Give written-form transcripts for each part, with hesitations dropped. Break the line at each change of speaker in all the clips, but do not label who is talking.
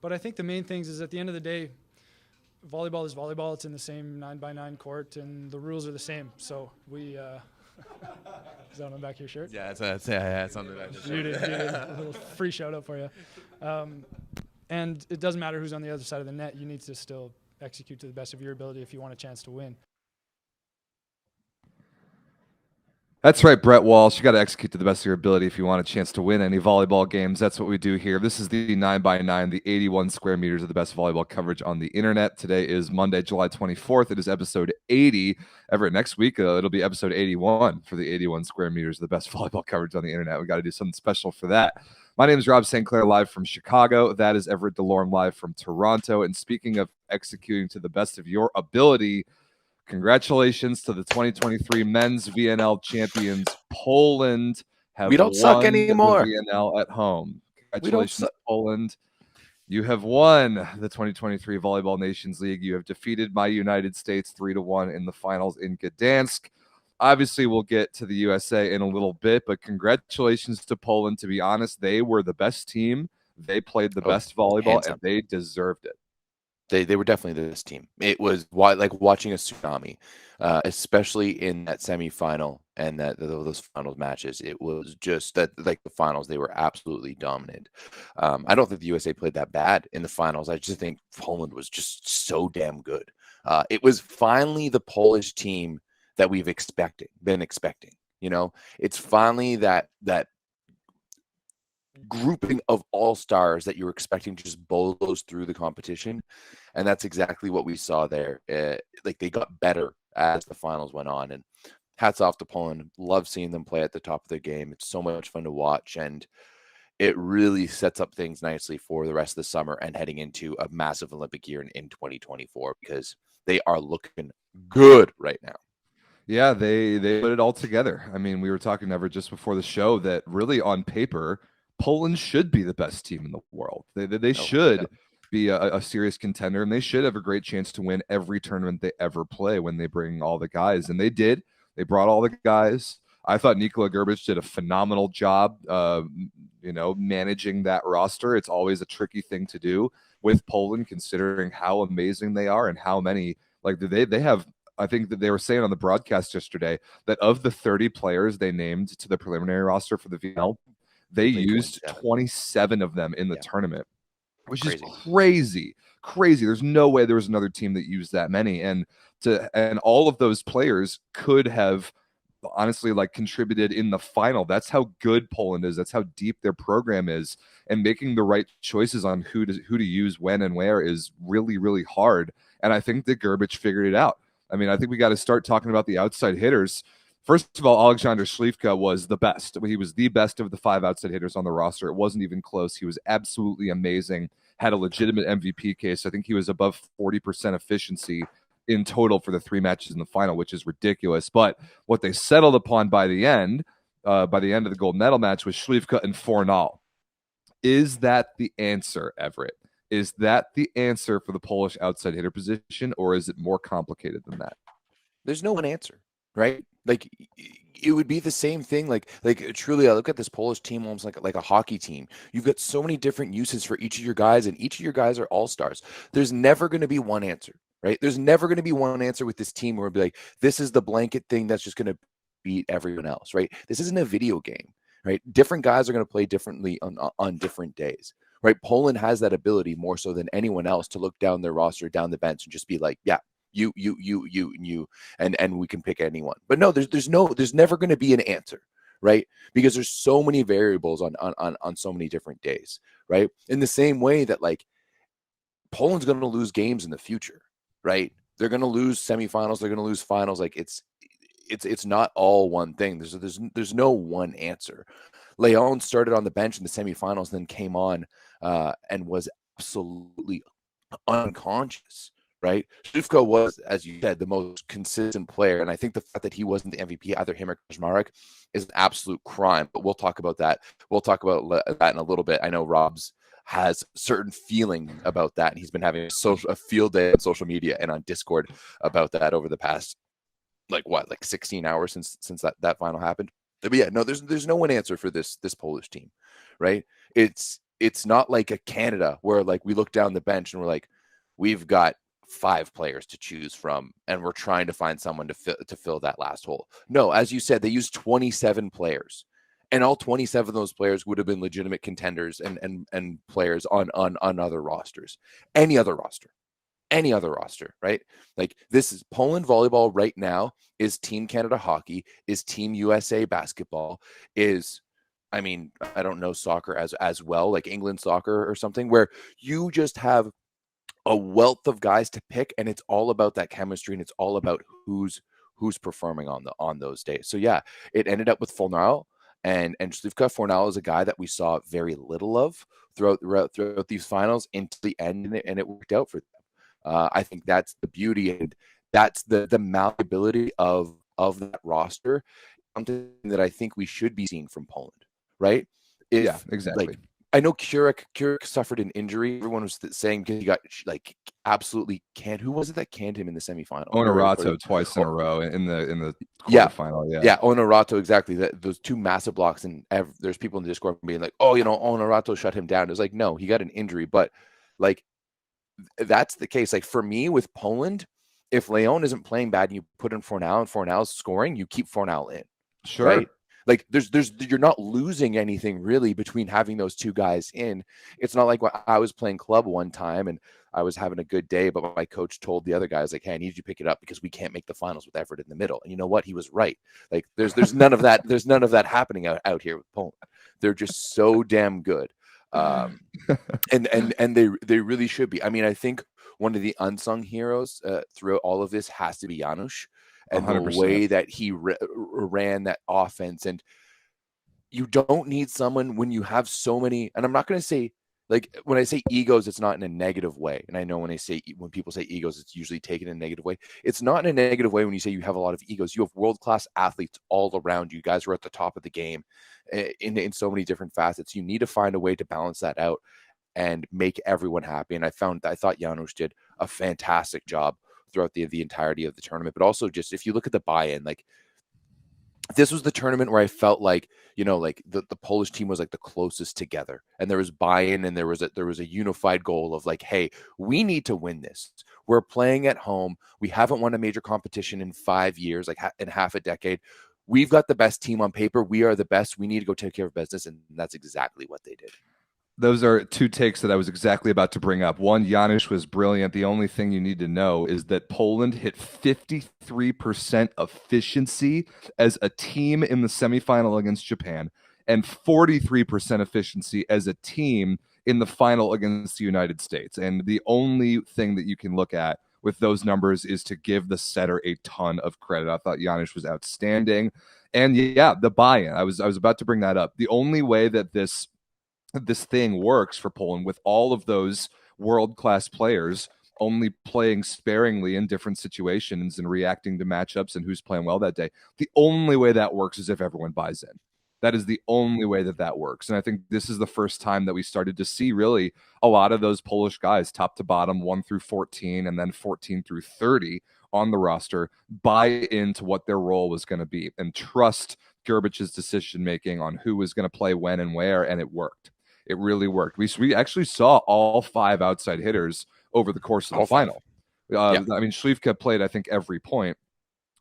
But I think the main things is at the end of the day, volleyball is volleyball. It's in the same 9x9 court, and the rules are the same. So we. Is that on the back of your shirt?
Yeah, it's on the back of the
Beauty,
shirt.
beauty. A little free shout out for you. And it doesn't matter who's on the other side of the net. You need to still execute to the best of your ability if you want a chance to win.
That's right, Brett Walsh. You got to execute to the best of your ability if you want a chance to win any volleyball games. That's what we do here. This is the 9x9, the 81 square meters of the best volleyball coverage on the internet. Today is Monday, July 24th. It is episode 80. Everett, next week, it'll be episode 81 for the 81 square meters of the best volleyball coverage on the internet. We got to do something special for that. My name is Rob St. Clair, live from Chicago. That is Everett Delorme, live from Toronto. And speaking of executing to the best of your ability, congratulations to the 2023 men's VNL champions. Poland have
We don't suck
won
anymore.
the VNL at home.
We don't
Congratulations, Poland. You have won the 2023 Volleyball Nations League. You have defeated my United States 3-1 in the finals in Gdansk. Obviously, we'll get to the USA in a little bit, but congratulations to Poland. To be honest, they were the best team. They played the best volleyball, and they deserved it.
They were definitely this team. It was like watching a tsunami, especially in that semifinal and those finals matches. It was just that, like the finals, they were absolutely dominant. I don't think the USA played that bad in the finals. I just think Poland was just so damn good. It was finally the Polish team that we've been expecting. You know, it's finally that grouping of all-stars that you're expecting to just bulldoze through the competition, and that's exactly what we saw there. Like, they got better as the finals went on, and hats off to Poland. Love seeing them play at the top of their game. It's so much fun to watch, and it really sets up things nicely for the rest of the summer and heading into a massive Olympic year in 2024, because they are looking good right now.
Yeah, they put it all together. I mean, we were talking, Everett, just before the show that really on paper, Poland should be the best team in the world. They should be a serious contender, and they should have a great chance to win every tournament they ever play when they bring all the guys. And they did. They brought all the guys. I thought Nikola Grbic did a phenomenal job, managing that roster. It's always a tricky thing to do with Poland, considering how amazing they are and how many, like, they have. I think that they were saying on the broadcast yesterday that of the 30 players they named to the preliminary roster for the VNL, they used 27 of them in the tournament, which is crazy. There's no way there was another team that used that many. And all of those players could have honestly contributed in the final. That's how good Poland is. That's how deep their program is. And making the right choices on who to use when and where is really, really hard. And I think that Grbic figured it out. I mean, I think we got to start talking about the outside hitters. First of all, Alexander Śliwka was the best. He was the best of the 5 outside hitters on the roster. It wasn't even close. He was absolutely amazing, had a legitimate MVP case. I think he was above 40% efficiency in total for the 3 matches in the final, which is ridiculous. But what they settled upon by the end of the gold medal match was Śliwka and Fornal. Is that the answer, Everett? Is that the answer for the Polish outside hitter position, or is it more complicated than that?
There's no one answer, right? Like, it would be the same thing. Like truly, I look at this Polish team almost like a hockey team. You've got so many different uses for each of your guys, and each of your guys are all-stars. There's never going to be one answer, right? There's never going to be one answer with this team where it'll be like, this is the blanket thing that's just going to beat everyone else, right? This isn't a video game, right? Different guys are going to play differently on different days, right? Poland has that ability more so than anyone else to look down their roster, down the bench, and just be like, yeah, you, and we can pick anyone. But no, there's never going to be an answer, right? Because there's so many variables on so many different days, right? In the same way that, like, Poland's going to lose games in the future, right? They're going to lose semifinals, they're going to lose finals. Like, it's not all one thing. There's no one answer. Leon started on the bench in the semifinals, then came on and was absolutely unconscious, right? Śliwka was, as you said, the most consistent player, and I think the fact that he wasn't the MVP, either him or Kaczmarek, is an absolute crime. But we'll talk about that. We'll talk about that in a little bit. I know Rob's has certain feeling about that, and he's been having a field day on social media and on Discord about that over the past 16 hours since that final happened. But yeah, no, there's no one answer for this Polish team, right? It's it's not like a Canada where like we look down the bench and we're like, we've got 5 players to choose from and we're trying to find someone to fill that last hole. No, as you said, they used 27 players. And all 27 of those players would have been legitimate contenders and players on other rosters. Any other roster, right? Like this is Poland volleyball right now is Team Canada hockey, is Team USA basketball, is I mean, I don't know soccer as well, like England soccer or something, where you just have a wealth of guys to pick, and it's all about that chemistry, and it's all about who's performing on those days. So yeah, it ended up with Fornal and Slivka. Fornal is a guy that we saw very little of throughout these finals into the end, and it worked out for them. I think that's the beauty, and that's the malleability of that roster. Something that I think we should be seeing from Poland, right?
Yeah, exactly.
Like, I know Keurig suffered an injury. Everyone was saying he got like absolutely canned. Who was it that canned him in the semifinal?
Honorato twice in a row in the
Yeah.
quarterfinal.
Yeah, Honorato, exactly. Those 2 massive blocks, and there's people in the Discord being like, "Oh, Honorato shut him down." It's like, no, he got an injury, but like that's the case. Like for me with Poland, if Leon isn't playing bad and you put in Fornal and Fornal's scoring, you keep Fornal in.
Sure.
Right? Like there's you're not losing anything really between having those 2 guys in. It's not like when I was playing club one time and I was having a good day, but my coach told the other guys like, "Hey, I need you to pick it up because we can't make the finals with Everett in the middle." And you know what? He was right. Like there's none of that. There's none of that happening out here with Poland. They're just so damn good. And they really should be. I mean, I think one of the unsung heroes throughout all of this has to be Janusz. And
100%.
the way that he ran that offense. And you don't need someone when you have so many, and I'm not going to say, like, when I say egos, it's not in a negative way. And I know when people say egos, it's usually taken in a negative way. It's not in a negative way when you say you have a lot of egos. You have world-class athletes all around you. You guys are at the top of the game in so many different facets. You need to find a way to balance that out and make everyone happy. And I thought Janusz did a fantastic job throughout the entirety of the tournament. But also just if you look at the buy-in, like this was the tournament where I felt like, like the Polish team was like the closest together, and there was buy-in, and there was a unified goal of like, hey, we need to win this. We're playing at home. We haven't won a major competition in 5 years, like in half a decade. We've got the best team on paper. We are the best. We need to go take care of business. And that's exactly what they did.
Those are 2 takes that I was exactly about to bring up. One, Janusz was brilliant. The only thing you need to know is that Poland hit 53% efficiency as a team in the semifinal against Japan and 43% efficiency as a team in the final against the United States. And the only thing that you can look at with those numbers is to give the setter a ton of credit. I thought Janusz was outstanding. And yeah, the buy-in. I was about to bring that up. The only way that this thing works for Poland with all of those world-class players only playing sparingly in different situations and reacting to matchups and who's playing well that day. The only way that works is if everyone buys in. That is the only way that works. And I think this is the first time that we started to see really a lot of those Polish guys, top to bottom, 1 through 14, and then 14 through 30 on the roster, buy into what their role was going to be and trust Gerbich's decision-making on who was going to play when and where, and it worked. It really worked. We actually saw all 5 outside hitters over the course of the final. I mean, Slivka played, I think, every point,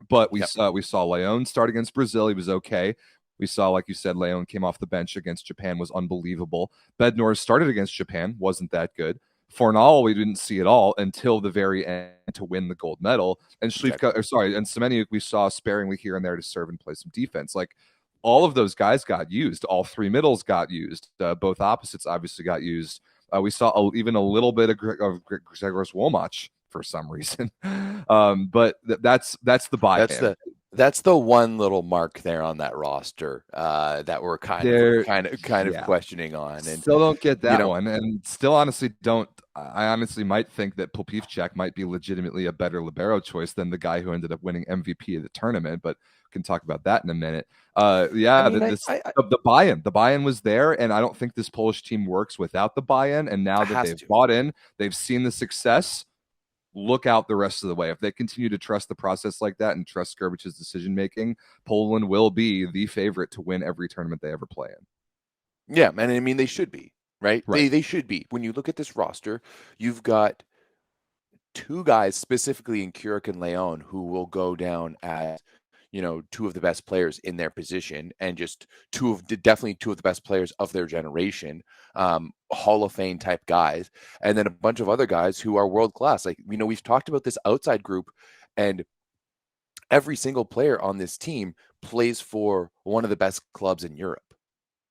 but we saw Leon start against Brazil. He was okay. We saw, like you said, Leon came off the bench against Japan, was unbelievable. Bednor started against Japan, wasn't that good. Fornal, we didn't see at all until the very end to win the gold medal. And and Semeniuk we saw sparingly here and there to serve and play some defense. Like, all of those guys got used. All 3 middles got used. Both opposites obviously got used. We saw even a little bit of Grzegorz Łomacz for some reason. But that's the buy-in.
That's the one little mark there on that roster that we're kind of questioning on, and
still don't get that one, and still honestly don't. I honestly might think that Popivchak might be legitimately a better libero choice than the guy who ended up winning MVP of the tournament, but we can talk about that in a minute. The buy-in was there, and I don't think this Polish team works without the buy-in. And now that they've bought in, they've seen the success. Look out the rest of the way. If they continue to trust the process like that and trust Gerbich's decision-making, Poland will be the favorite to win every tournament they ever play in.
Yeah, and I mean, they should be. right?
Right.
They should be. When you look at this roster, you've got two guys specifically in Keurig and Leon who will go down as, two of the best players in their position, and just definitely two of the best players of their generation, Hall of Fame type guys, and then a bunch of other guys who are world class. Like, we've talked about this outside group, and every single player on this team plays for one of the best clubs in Europe.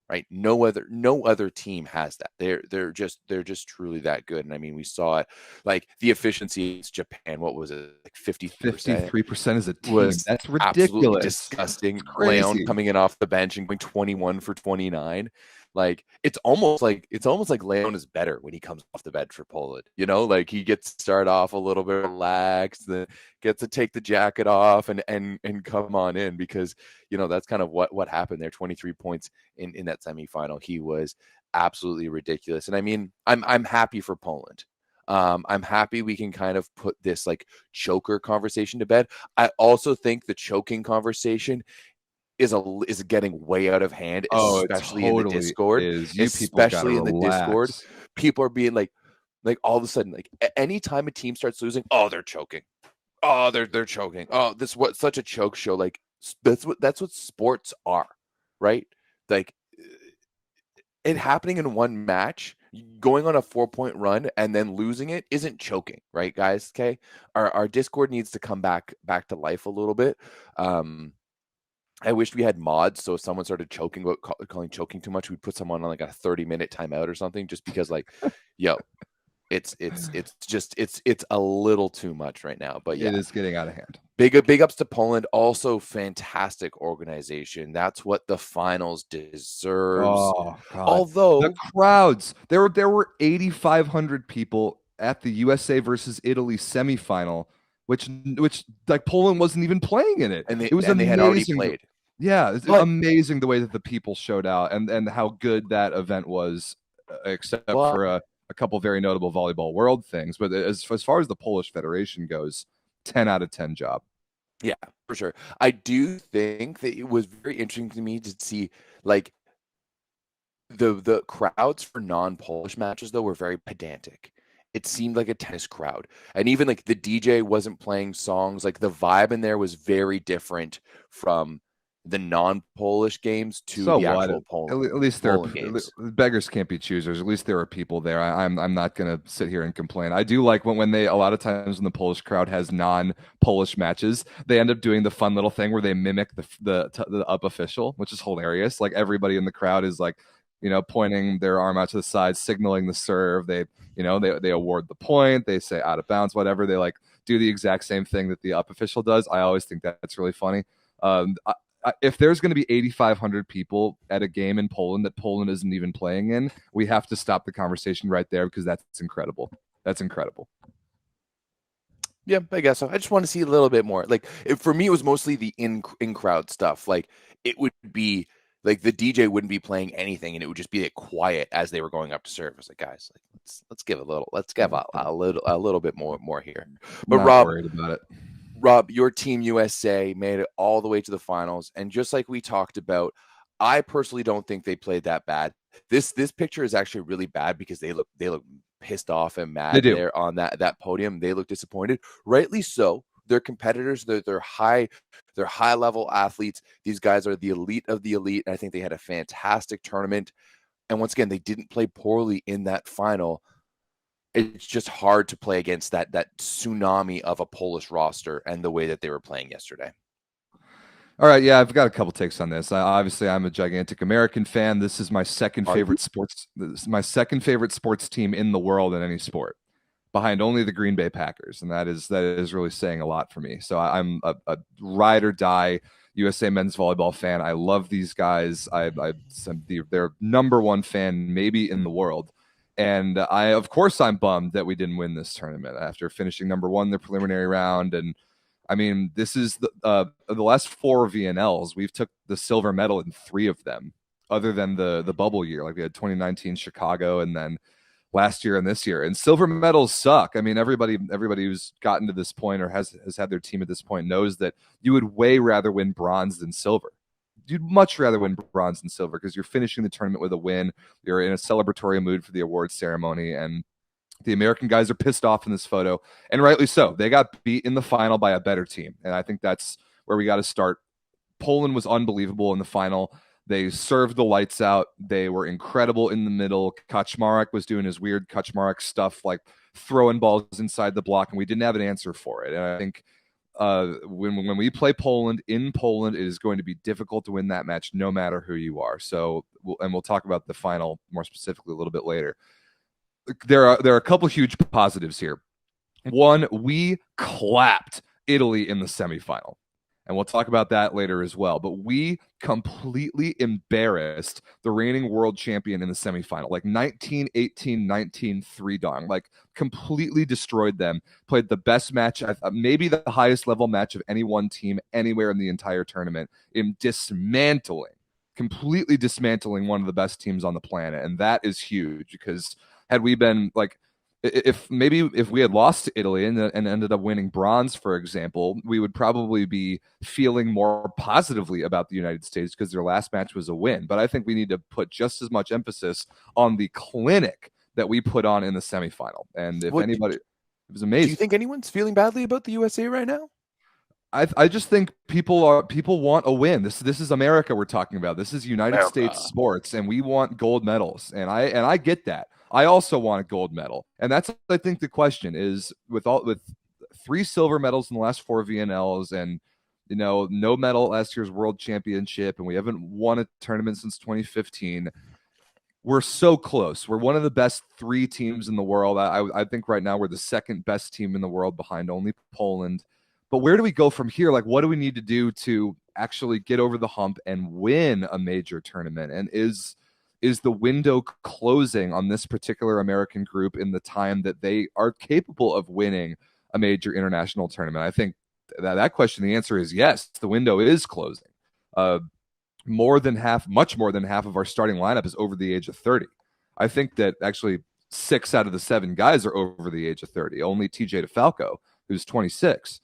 Right. No other team has that. They're just truly that good. And I mean, we saw it, like the efficiency in Japan. What was it? Like
53% as a team.
was
That's
absolutely
ridiculous.
disgusting.
It's crazy.
Leon coming in off the bench and going 21 for 29. Like, it's almost like Leon is better when he comes off the bench for Poland. Like, he gets to start off a little bit relaxed, then gets to take the jacket off and come on in, because that's kind of what happened there. 23 points in that semifinal. He was absolutely ridiculous. And I mean, I'm happy for Poland. I'm happy we can kind of put this like choker conversation to bed. I also think the choking conversation is getting way out of hand, especially in the Discord. Especially in the Discord, people are being like all of a sudden, like anytime a team starts losing, oh, they're choking. Oh, they're choking. Oh, this what such a choke show. Like, that's what sports are, right? Like, it happening in one match, going on a 4-point run and then losing it isn't choking, right, guys? Okay, our Discord needs to come back to life a little bit. I wish we had mods, so if someone started choking, calling choking too much, we'd put someone on like a 30-minute timeout or something, just because, like, yo, it's a little too much right now. But yeah,
it is getting out of hand.
Big ups to Poland. Also, fantastic organization. That's what the finals deserves.
Oh, God.
Although
the crowds, there were 8,500 people at the USA versus Italy semifinal, which like Poland wasn't even playing in it. It was amazing.
They had already played.
Yeah, it's amazing the way that the people showed out and how good that event was, except for a couple very notable volleyball world things. But as far as the Polish Federation goes, 10 out of 10 job.
Yeah, for sure. I do think that it was very interesting to me to see, like, the crowds for non-Polish matches, though, were very pedantic. It seemed like a tennis crowd. And even like the DJ wasn't playing songs. Like, the vibe in there was very different from the non-Polish games to the actual Poland.
At least beggars can't be choosers. At least there are people there. I'm not gonna sit here and complain. I do like when they, a lot of times when the Polish crowd has non-Polish matches, they end up doing the fun little thing where they mimic the up official, which is hilarious. Like, everybody in the crowd is like, pointing their arm out to the side, signaling the serve. They award the point. They say out of bounds, whatever. They like do the exact same thing that the up official does. I always think that's really funny. If there's going to be 8,500 people at a game in Poland that Poland isn't even playing in, we have to stop the conversation right there, because that's incredible. That's incredible.
Yeah, I guess so. I just want to see a little bit more. Like, for me, it was mostly the in-crowd stuff. Like, it would be like the DJ wouldn't be playing anything, and it would just be like quiet as they were going up to serve. It's like, guys, like, let's give a little bit more here. But
Not
Rob,
worried about it.
Rob, your team USA made it all the way to the finals, and just like we talked about, I personally don't think they played that bad. This picture is actually really bad because they look pissed off and mad there on that podium. They look disappointed, rightly so. They're competitors. They're high level athletes. These guys are the elite of the elite. And I think they had a fantastic tournament. And once again, they didn't play poorly in that final. It's just hard to play against that tsunami of a Polish roster and the way that they were playing yesterday.
All right, yeah, I've got a couple takes on this. Obviously, I'm a gigantic American fan. This is my second favorite sports. This is my second favorite sports team in the world in any sport, behind only the Green Bay Packers, and that is really saying a lot for me. So I'm a ride or die USA men's volleyball fan. I love these guys. I'm their number one fan, maybe in the world. And of course, I'm bummed that we didn't win this tournament after finishing number one in the preliminary round. And I mean, this is the last 4 VNLs. We've took the silver medal in 3 of them, other than the bubble year. Like, we had 2019 Chicago, and then last year and this year. And silver medals suck. I mean, everybody who's gotten to this point or has had their team at this point knows that you would way rather win bronze than silver. you'd much rather win bronze than silver because you're finishing the tournament with a win. You're in a celebratory mood for the awards ceremony, and the American guys are pissed off in this photo, and rightly so. They got beat in the final by a better team, and I think that's where we got to start. Poland was unbelievable in the final. They served the lights out. They were incredible in the middle. Kaczmarek was doing his weird Kaczmarek stuff, like throwing balls inside the block, and we didn't have an answer for it. And I think when we play Poland in Poland, it is going to be difficult to win that match, no matter who you are. So, we'll talk about the final more specifically a little bit later. There are a couple huge positives here. One, we clapped Italy in the semifinal. And we'll talk about that later as well. But we completely embarrassed the reigning world champion in the semifinal. Like 19-18, 19-3 dong. Like completely destroyed them. Played the best match, maybe the highest level match of any one team anywhere in the entire tournament, in completely dismantling one of the best teams on the planet. And that is huge because had we been like, if we had lost to Italy and ended up winning bronze, for example, we would probably be feeling more positively about the United States because their last match was a win. But I think we need to put just as much emphasis on the clinic that we put on in the semifinal. And if anybody, it was amazing.
Do you think anyone's feeling badly about the USA right now?
I just think people want a win. This is America we're talking about. This is United States sports, and we want gold medals. And I get that. I also want a gold medal. And that's, I think, the question is with 3 silver medals in the last 4 VNLs and, no medal at last year's world championship, and we haven't won a tournament since 2015. We're so close. We're one of the best 3 teams in the world. I think right now we're the second best team in the world behind only Poland. But where do we go from here? Like, what do we need to do to actually get over the hump and win a major tournament? And is the window closing on this particular American group in the time that they are capable of winning a major international tournament? I think that question, the answer is yes. The window is closing. Much more than half of our starting lineup is over the age of 30. I think that actually 6 out of the 7 guys are over the age of 30. Only TJ DeFalco, who's 26.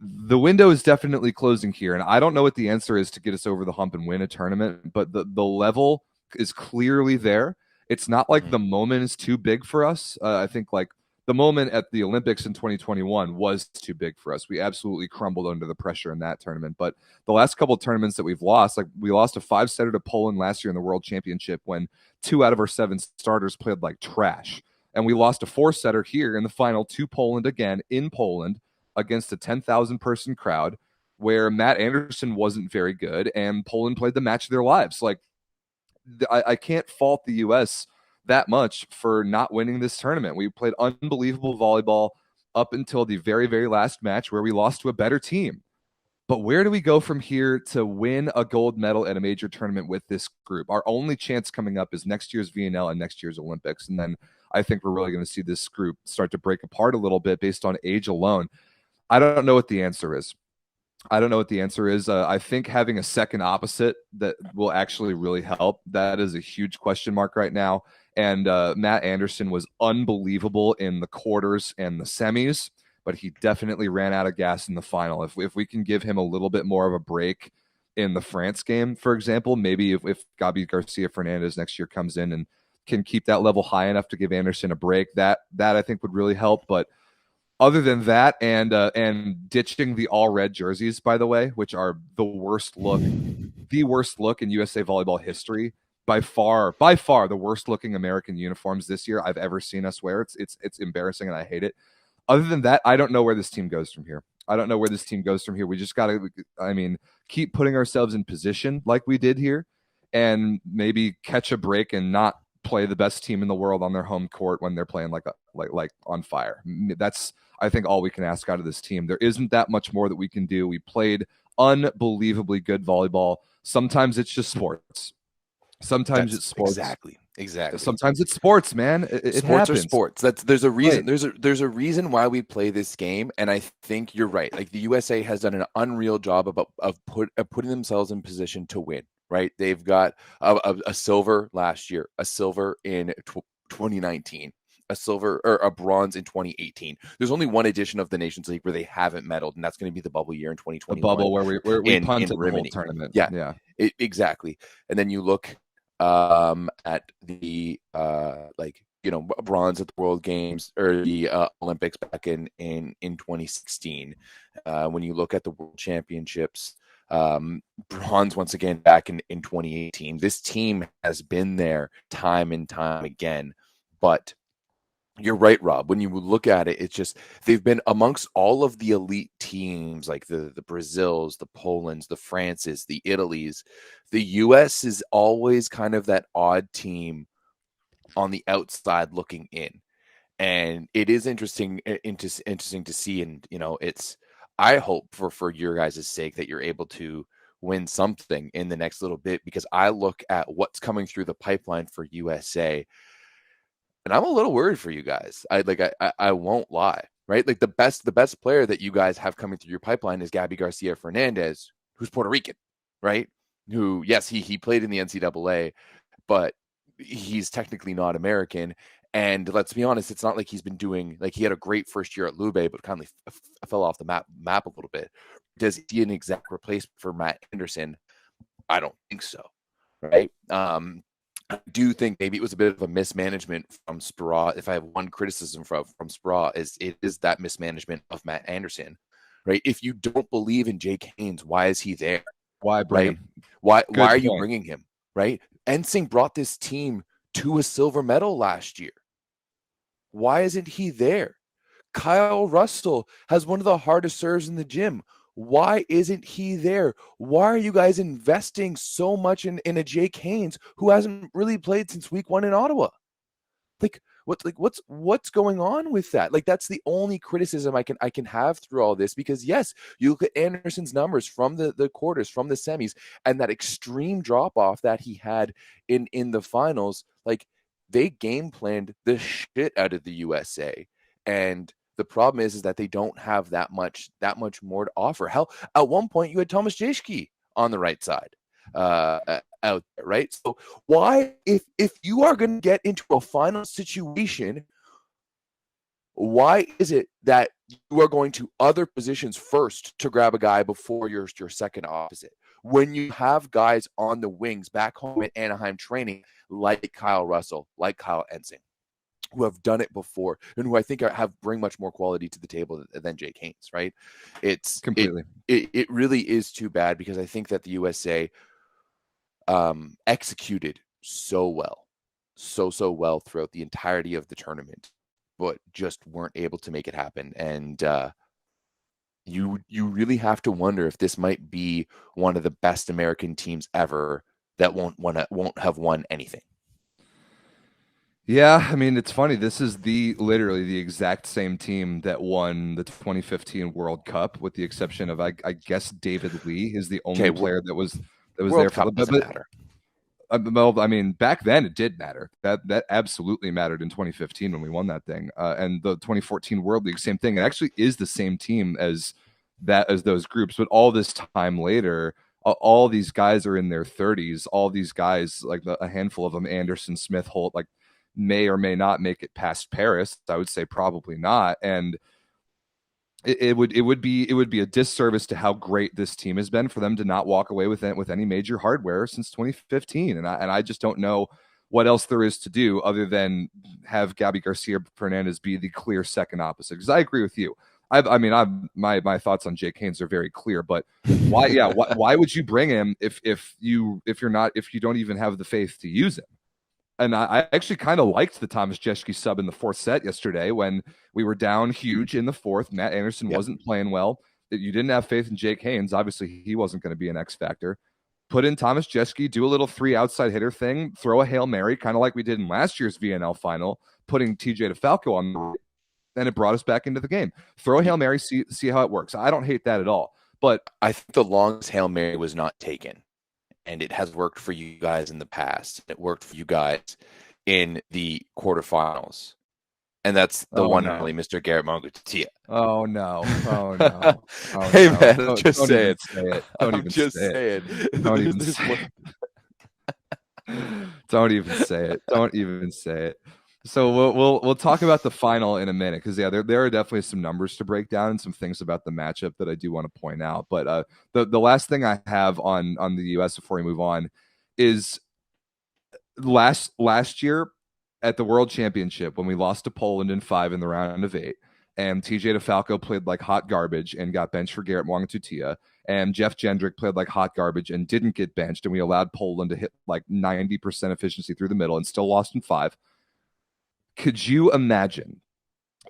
The window is definitely closing here, and I don't know what the answer is to get us over the hump and win a tournament, but the level is clearly there. It's not like the moment is too big for us. I think like the moment at the Olympics in 2021 was too big for us. We absolutely crumbled under the pressure in that tournament. But the last couple of tournaments that we've lost, like we lost a 5-setter to Poland last year in the World Championship when 2 out of our 7 starters played like trash. And we lost a 4-setter here in the final to Poland again in Poland against a 10,000 person crowd where Matt Anderson wasn't very good and Poland played the match of their lives. Like, I can't fault the U.S. that much for not winning this tournament. We played unbelievable volleyball up until the very, very last match where we lost to a better team. But where do we go from here to win a gold medal at a major tournament with this group? Our only chance coming up is next year's VNL and next year's Olympics. And then I think we're really going to see this group start to break apart a little bit based on age alone. I don't know what the answer is. I think having a second opposite that will actually really help. That is a huge question mark right now. And Matt Anderson was unbelievable in the quarters and the semis, but he definitely ran out of gas in the final. If we can give him a little bit more of a break in the France game, for example, maybe if Gabi Garcia Fernandez next year comes in and can keep that level high enough to give Anderson a break, that I think would really help. But other than that, and ditching the all red jerseys, by the way, which are the worst look in USA volleyball history, by far the worst looking American uniforms this year I've ever seen us wear. It's embarrassing and I hate it. Other than that, I don't know where this team goes from here. We just got to, keep putting ourselves in position like we did here, and maybe catch a break and not play the best team in the world on their home court when they're playing like on fire. That's, I think, all we can ask out of this team. There isn't that much more that we can do. We played unbelievably good volleyball. Sometimes it's just sports. Sometimes it's sports.
Exactly.
Sometimes it's sports, man. It
sports
happens.
Are sports. There's a reason.
Right.
There's a reason why we play this game, and I think you're right. Like the USA has done an unreal job of putting themselves in position to win. Right? They've got a silver last year, a silver in 2019. a silver or a bronze in 2018. There's only one edition of the Nations League where they haven't medaled, and that's going to be the bubble year in
The
2021.
bubble where we punted the whole
Rimini.
tournament.
Yeah. Exactly. And then you look at the bronze at the World Games or the Olympics back in 2016. When you look at the World Championships, bronze once again back in 2018. This team has been there time and time again, but you're right, Rob. When you look at it, it's just they've been amongst all of the elite teams, like the Brazils, the Polands, the Frances, the Italys. The U.S. is always kind of that odd team on the outside looking in, and it is interesting to see. And I hope for your guys' sake that you're able to win something in the next little bit, because I look at what's coming through the pipeline for USA. And I'm a little worried for you guys. I won't lie, right? Like the best player that you guys have coming through your pipeline is Gabby Garcia Fernandez, who's Puerto Rican, right? Who, yes, he played in the NCAA, but he's technically not American. And let's be honest, it's not like he's been doing, like, he had a great first year at Lube, but kind of fell off the map a little bit. Does he an exact replacement for Matt Anderson? I don't think so, right? I do think maybe it was a bit of a mismanagement from Sproul. If I have one criticism from Sproul, it is that mismanagement of Matt Anderson, right? If you don't believe in Jake Haynes, why is he there?
Why bring him?
Why are you bringing him, right? Ensing brought this team to a silver medal last year. Why isn't he there? Kyle Russell has one of the hardest serves in the gym. Why isn't he there? Why are you guys investing so much in a Jake Haynes who hasn't really played since week 1 in Ottawa? What's going on with that? Like, that's the only criticism I can have through all this, because yes, you look at Anderson's numbers from the quarters, from the semis, and that extreme drop off that he had in the finals. Like, they game planned the shit out of the USA, and the problem is that they don't have that much more to offer. Hell, at one point you had Thomas Jeschke on the right side out there, right? So why, if you are going to get into a final situation, why is it that you are going to other positions first to grab a guy before your second opposite, when you have guys on the wings back home in Anaheim training like Kyle Russell, like Kyle Ensing, who have done it before and who I think bring much more quality to the table than Jake Haynes, right? It's completely. It really is too bad, because I think that the USA executed so well throughout the entirety of the tournament, but just weren't able to make it happen. And you really have to wonder if this might be one of the best American teams ever that won't have won anything.
Yeah, I mean, it's funny. This is literally the exact same team that won the 2015 World Cup, with the exception of I guess David Lee is the only player that was there for the matter. Well, I mean, back then it did matter. That absolutely mattered in 2015 when we won that thing. And the 2014 World League, same thing. It actually is the same team as those groups, but all this time later, all these guys are in their 30s. All these guys, like a handful of them, Anderson, Smith, Holt, like, may or may not make it past Paris. I would say probably not. And it would be a disservice to how great this team has been for them to not walk away with any major hardware since 2015. And I just don't know what else there is to do other than have Gabby Garcia Fernandez be the clear second opposite. Because I agree with you. My thoughts on Jake Haynes are very clear, but why? Yeah, why would you bring him if you don't even have the faith to use him? And I actually kind of liked the Thomas Jeschke sub in the fourth set yesterday when we were down huge in the fourth. Matt Anderson wasn't playing well. You didn't have faith in Jake Haynes. Obviously, he wasn't going to be an X factor. Put in Thomas Jeschke, do a little 3 outside hitter thing, throw a Hail Mary, kind of like we did in last year's VNL final, putting TJ DeFalco on the right. Then it brought us back into the game. Throw a Hail Mary, see how it works. I don't hate that at all. But
I think the longest Hail Mary was not taken. And it has worked for you guys in the past. It worked for you guys in the quarterfinals. And that's the only Mr. Garrett Mongolia.
Oh, no. Oh, no. Oh,
hey,
no.
man,
Don't
say it.
Don't even say it. Don't even say it. Don't even say it. Don't even say it. So we'll talk about the final in a minute, because there are definitely some numbers to break down and some things about the matchup that I do want to point out. But the last thing I have on the U.S. before we move on is last year at the World Championship when we lost to Poland in 5 in the round of 8, and TJ DeFalco played like hot garbage and got benched for Garrett Mwangatutia, and Jeff Jendrick played like hot garbage and didn't get benched, and we allowed Poland to hit like 90% efficiency through the middle and still lost in 5. Could you imagine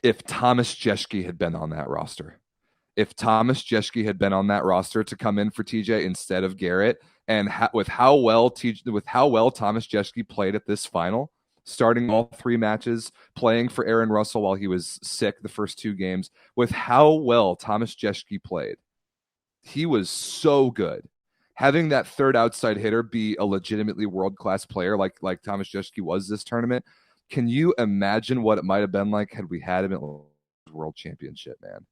if Thomas Jeschke had been on that roster? If Thomas Jeschke had been on that roster to come in for TJ instead of Garrett, and with how well Thomas Jeschke played at this final, starting all 3 matches, playing for Aaron Russell while he was sick the first 2 games, with how well Thomas Jeschke played, he was so good. Having that third outside hitter be a legitimately world-class player like Thomas Jeschke was this tournament, can you imagine what it might have been like had we had him at the World Championship, man?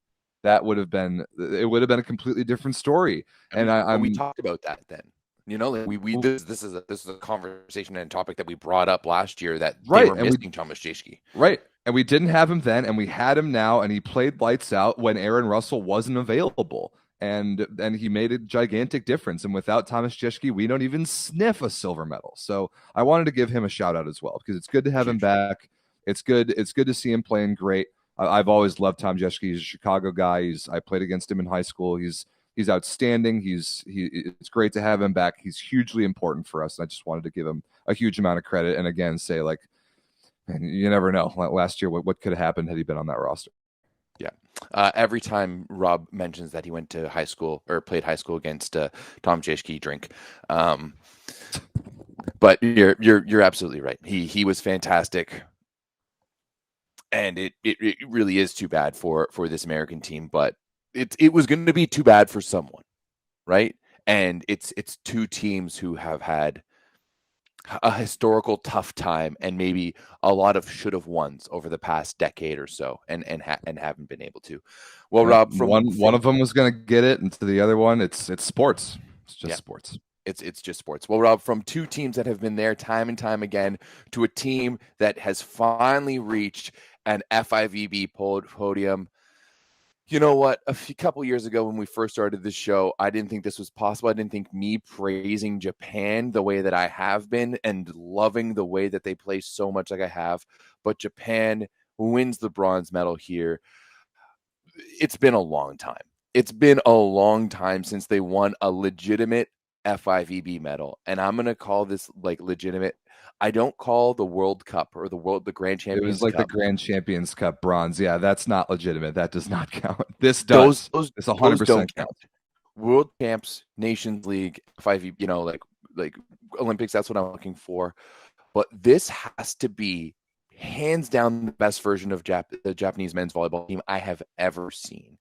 It would have been a completely different story. And
we talked about that then. You know, like this is a conversation and a topic that we brought up last year, that they were missing Thomas Jeschke.
Right. And we didn't have him then, and we had him now, and he played lights out when Aaron Russell wasn't available. And he made a gigantic difference. And without Thomas Jeschke, we don't even sniff a silver medal. So I wanted to give him a shout out as well, because it's good to have him back. It's good to see him playing great. I've always loved Tom Jeschke. He's a Chicago guy. I played against him in high school. He's outstanding. It's great to have him back. He's hugely important for us. And I just wanted to give him a huge amount of credit. And again, say, like, man, you never know. Last year, what could have happened had he been on that roster?
Yeah. Every time Rob mentions that he went to high school or played high school against Tom Jeschke, drink. But you're absolutely right. He was fantastic. And it really is too bad for this American team, but it was going to be too bad for someone, right? And it's 2 teams who have had a historical tough time and maybe a lot of should have wons over the past decade or so, and haven't been able to. Well, Rob, from
one of them was going to get it, and to the other one, it's sports. It's just sports.
It's just sports. Well, Rob, from 2 teams that have been there time and time again to a team that has finally reached an FIVB podium. You know what? A couple years ago when we first started this show, I didn't think this was possible. I didn't think me praising Japan the way that I have been and loving the way that they play so much like I have, but Japan wins the bronze medal here. It's been a long time. It's been a long time since they won a legitimate FIVB medal, and I'm going to call this like legitimate. I don't call the World Cup or the Grand Champions Cup.
It was like the Grand Champions Cup bronze. Yeah, that's not legitimate. That does not count. This does. It's 100% count.
World Champs, Nations League, 5, like Olympics. That's what I'm looking for. But this has to be hands down the best version of the Japanese men's volleyball team I have ever seen.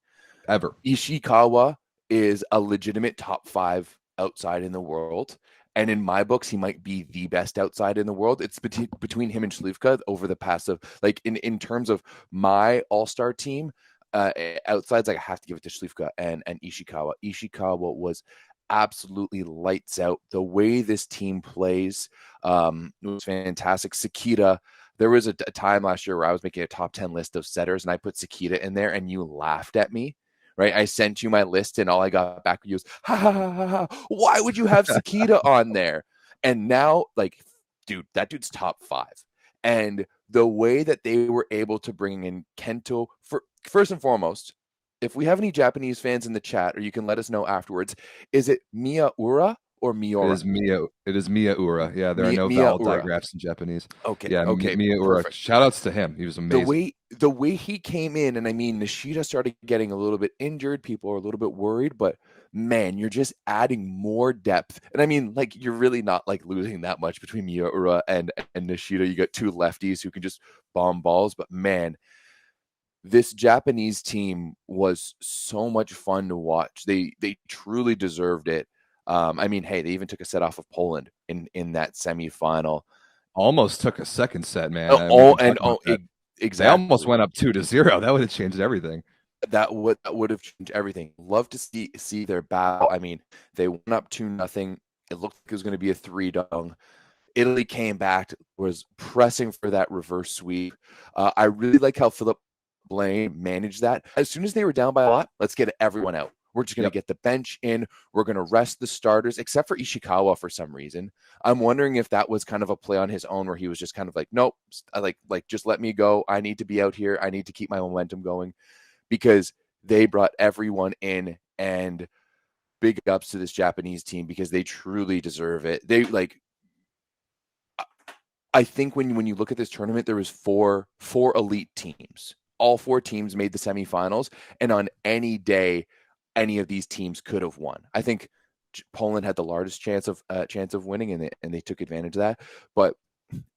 Ever.
Ishikawa is a legitimate top 5 outside in the world. And in my books, he might be the best outside in the world. It's between him and Shlivka over the past of, like, in terms of my all-star team, outsides, like, I have to give it to Shlivka and Ishikawa. Ishikawa was absolutely lights out. The way this team plays was fantastic. Sakita, there was a time last year where I was making a top 10 list of setters, and I put Sakita in there, and you laughed at me. Right, I sent you my list, and all I got back was, ha ha ha ha. Why would you have Sakita on there? And now, like, dude, that dude's top 5. And the way that they were able to bring in Kento, first and foremost, if we have any Japanese fans in the chat, or you can let us know afterwards, is it Miyaura or Miura?
It is Miyaura. Yeah, there are no vowel digraphs in Japanese.
Okay.
Yeah,
okay.
Miyaura. Shout outs to him. He was amazing.
The way he came in, and I mean, Nishida started getting a little bit injured. People are a little bit worried, but man, you're just adding more depth. And I mean, like, you're really not like losing that much between Miyaura and Nishida. You got 2 lefties who can just bomb balls, but man, this Japanese team was so much fun to watch. They truly deserved it. I mean, hey, they even took a set off of Poland in that semifinal.
Almost took a second set, man.
Exactly.
They almost went up 2-0. That would have changed everything.
That would have changed everything. Love to see their battle. I mean, they went up 2-0. It looked like it was going to be a 3-0. Italy came back, was pressing for that reverse sweep. I really like how Philip Blaine managed that. As soon as they were down by a lot, let's get everyone out. We're just going to get the bench in. We're going to rest the starters, except for Ishikawa for some reason. I'm wondering if that was kind of a play on his own where he was just kind of like, nope, like just let me go. I need to be out here. I need to keep my momentum going, because they brought everyone in, and big ups to this Japanese team because they truly deserve it. I think when you look at this tournament, there was four elite teams. All 4 teams made the semifinals, and on any day, any of these teams could have won. I think Poland had the largest chance of winning, and they took advantage of that. But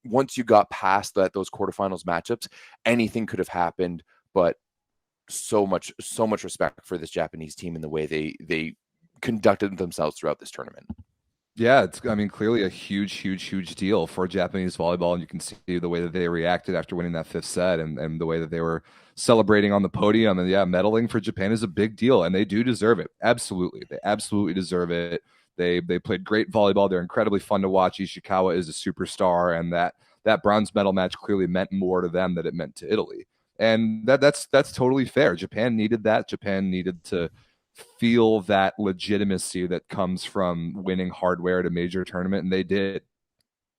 once you got past those quarterfinals matchups, anything could have happened. But so much respect for this Japanese team and the way they conducted themselves throughout this tournament.
Yeah, it's, I mean, clearly a huge deal for Japanese volleyball, and you can see the way that they reacted after winning that 5th set, and the way that they were celebrating on the podium. And yeah, medaling for Japan is a big deal, and they do deserve it. Absolutely, they absolutely deserve it. They played great volleyball. They're incredibly fun to watch. Ishikawa is a superstar, and that bronze medal match clearly meant more to them than it meant to Italy, and that's totally fair. Japan needed that. Japan needed to feel that legitimacy that comes from winning hardware at a major tournament, and they did.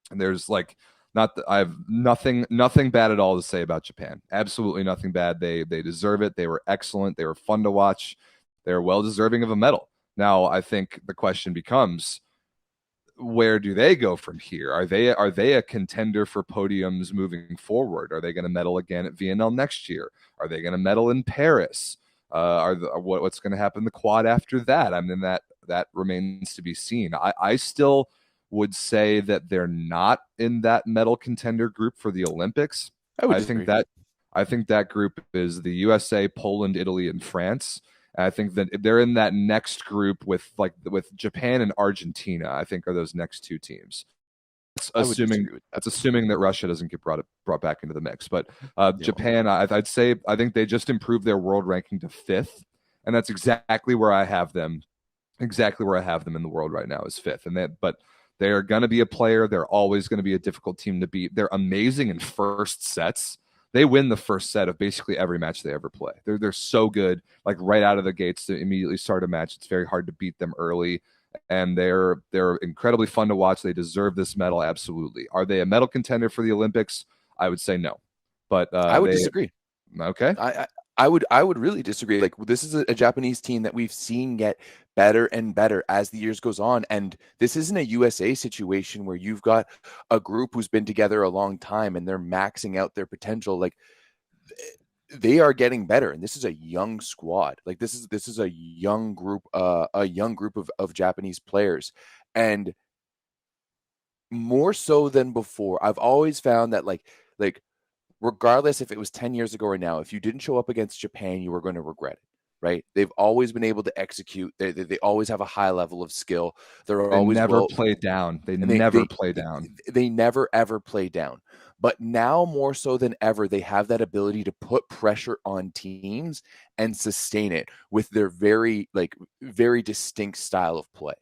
And there's I have nothing bad at all to say about Japan. Absolutely nothing bad. They deserve it. They were excellent. They were fun to watch. They're well deserving of a medal. Now, I think the question becomes, where do they go from here? Are they a contender for podiums moving forward? Are they going to medal again at VNL next year? Are they going to medal in Paris? What's going to happen in the quad after that? I mean, that remains to be seen. I still would say that they're not in that medal contender group for the Olympics. I think that group is the USA, Poland, Italy, and France. And I think that they're in that next group with Japan and Argentina, I think, are those next 2 teams. That's assuming that Russia doesn't get brought back into the mix. But Japan, I'd say, I think they just improved their world ranking to 5th, and that's exactly where I have them. Exactly where I have them in the world right now is 5th. But they're going to be a player. They're always going to be a difficult team to beat. They're amazing in first sets. They win the first set of basically every match they ever play. They're so good, like right out of the gates to immediately start a match. It's very hard to beat them early. And they're incredibly fun to watch. They deserve this medal, absolutely. Are they a medal contender for the Olympics? I would say no. But
I would disagree.
Okay.
I would really disagree. Like, this is a Japanese team that we've seen get better and better as the years goes on. And this isn't a USA situation where you've got a group who's been together a long time and they're maxing out their potential. Like, they are getting better, and this is a young squad. Like, this is a young group of Japanese players, and more so than before, I've always found that like regardless if it was 10 years ago or now, if you didn't show up against Japan, you were going to regret it, right? They've always been able to execute. They always have a high level of skill. They
never play down. They never play down.
They never, ever play down. But now more so than ever, they have that ability to put pressure on teams and sustain it with their very distinct style of play.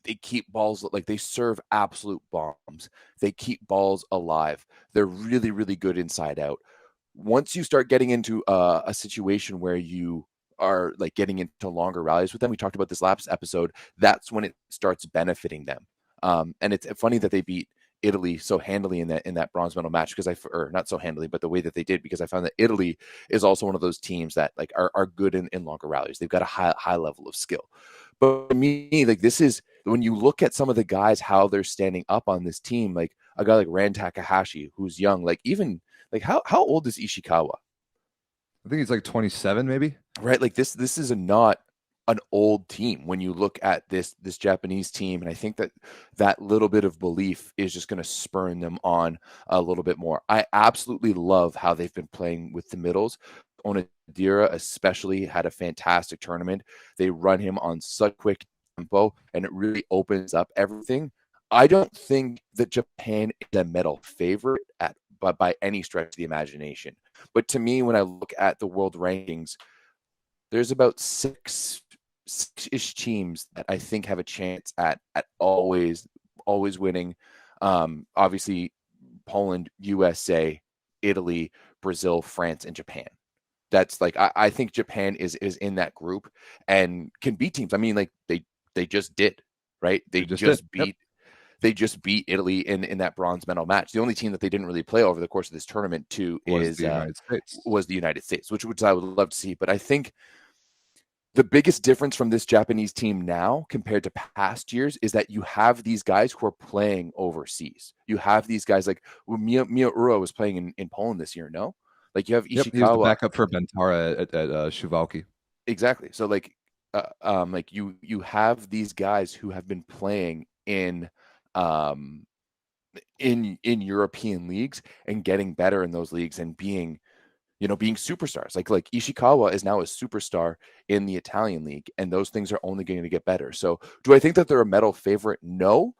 They keep balls, like, they serve absolute bombs. They keep balls alive. They're really, really good inside out. Once you start getting into a situation where you are like getting into longer rallies with them, we talked about this last episode, that's when it starts benefiting them. And it's funny that they beat Italy so handily in that bronze medal match, or not so handily, but the way that they did, because I found that Italy is also one of those teams that like are good in longer rallies. They've got a high level of skill. But to me, like, this is when you look at some of the guys, how they're standing up on this team, like a guy like Ran Takahashi, who's young, like even like how old is Ishikawa?
I think he's like 27, maybe.
Right. Like this is not an old team when you look at this Japanese team. And I think that little bit of belief is just going to spurn them on a little bit more. I absolutely love how they've been playing with the middles. Onodira especially had a fantastic tournament. They run him on such quick tempo, and it really opens up everything. I don't think that Japan is a medal favorite by any stretch of the imagination. But to me, when I look at the world rankings, there's about six-ish teams that I think have a chance at always always winning. Obviously, Poland, USA, Italy, Brazil, France, and Japan. That's like I think Japan is in that group and can beat teams. I mean, like they just did, right? They just beat. Yep. They just beat Italy in that bronze medal match. The only team that they didn't really play over the course of this tournament was the United States, which I would love to see. But I think the biggest difference from this Japanese team now compared to past years is that you have these guys who are playing overseas. You have these guys like Mia Uro was playing in Poland this year, no? Like you have Ishikawa.
Yep, he was the backup for Bentara at Suwałki.
Exactly. So like you have these guys who have been playing in European leagues and getting better in those leagues and being superstars. Like Ishikawa is now a superstar in the Italian league, and those things are only going to get better. So do I think that they're a medal favorite? No,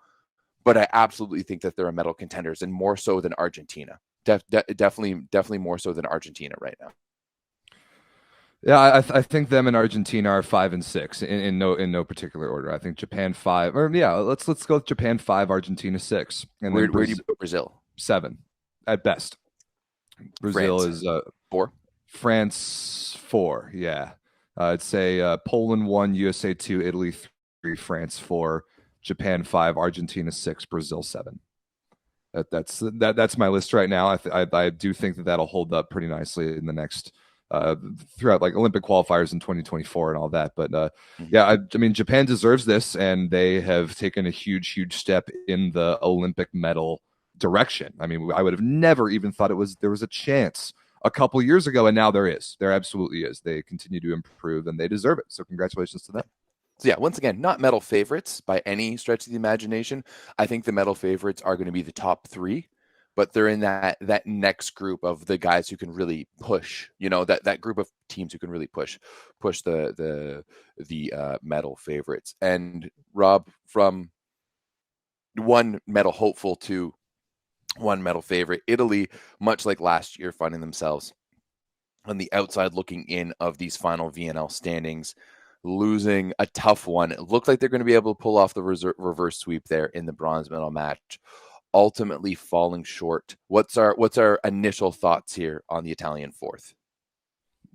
but I absolutely think that they're a medal contenders, and more so than Argentina. Definitely more so than Argentina right now.
Yeah, I think them and Argentina are 5 and 6 in no particular order. I think Japan 5, or yeah, let's go with Japan 5, Argentina 6, and
where do you put Brazil?
7 at best. Brazil
France.
is
4.
France 4. Yeah, I'd say Poland 1, USA 2, Italy 3, France 4, Japan 5, Argentina 6, Brazil 7. That's my list right now. I do think that'll hold up pretty nicely in the next. Throughout like Olympic qualifiers in 2024 and all that. But yeah, I mean, Japan deserves this, and they have taken a huge step in the Olympic medal direction. I mean, I would have never even thought there was a chance a couple years ago, and now there is. There absolutely is. They continue to improve, and they deserve it. So congratulations to them.
So yeah, once again, not medal favorites by any stretch of the imagination. I think the medal favorites are going to be the top 3. But they're in that next group of the guys who can really push, that group of teams who can really push the medal favorites. And Rob, from one medal hopeful to one medal favorite, Italy, much like last year, finding themselves on the outside looking in of these final VNL standings, losing a tough one. It looked like they're going to be able to pull off the reverse sweep there in the bronze medal match, ultimately falling short. What's our initial thoughts here on the Italian 4th?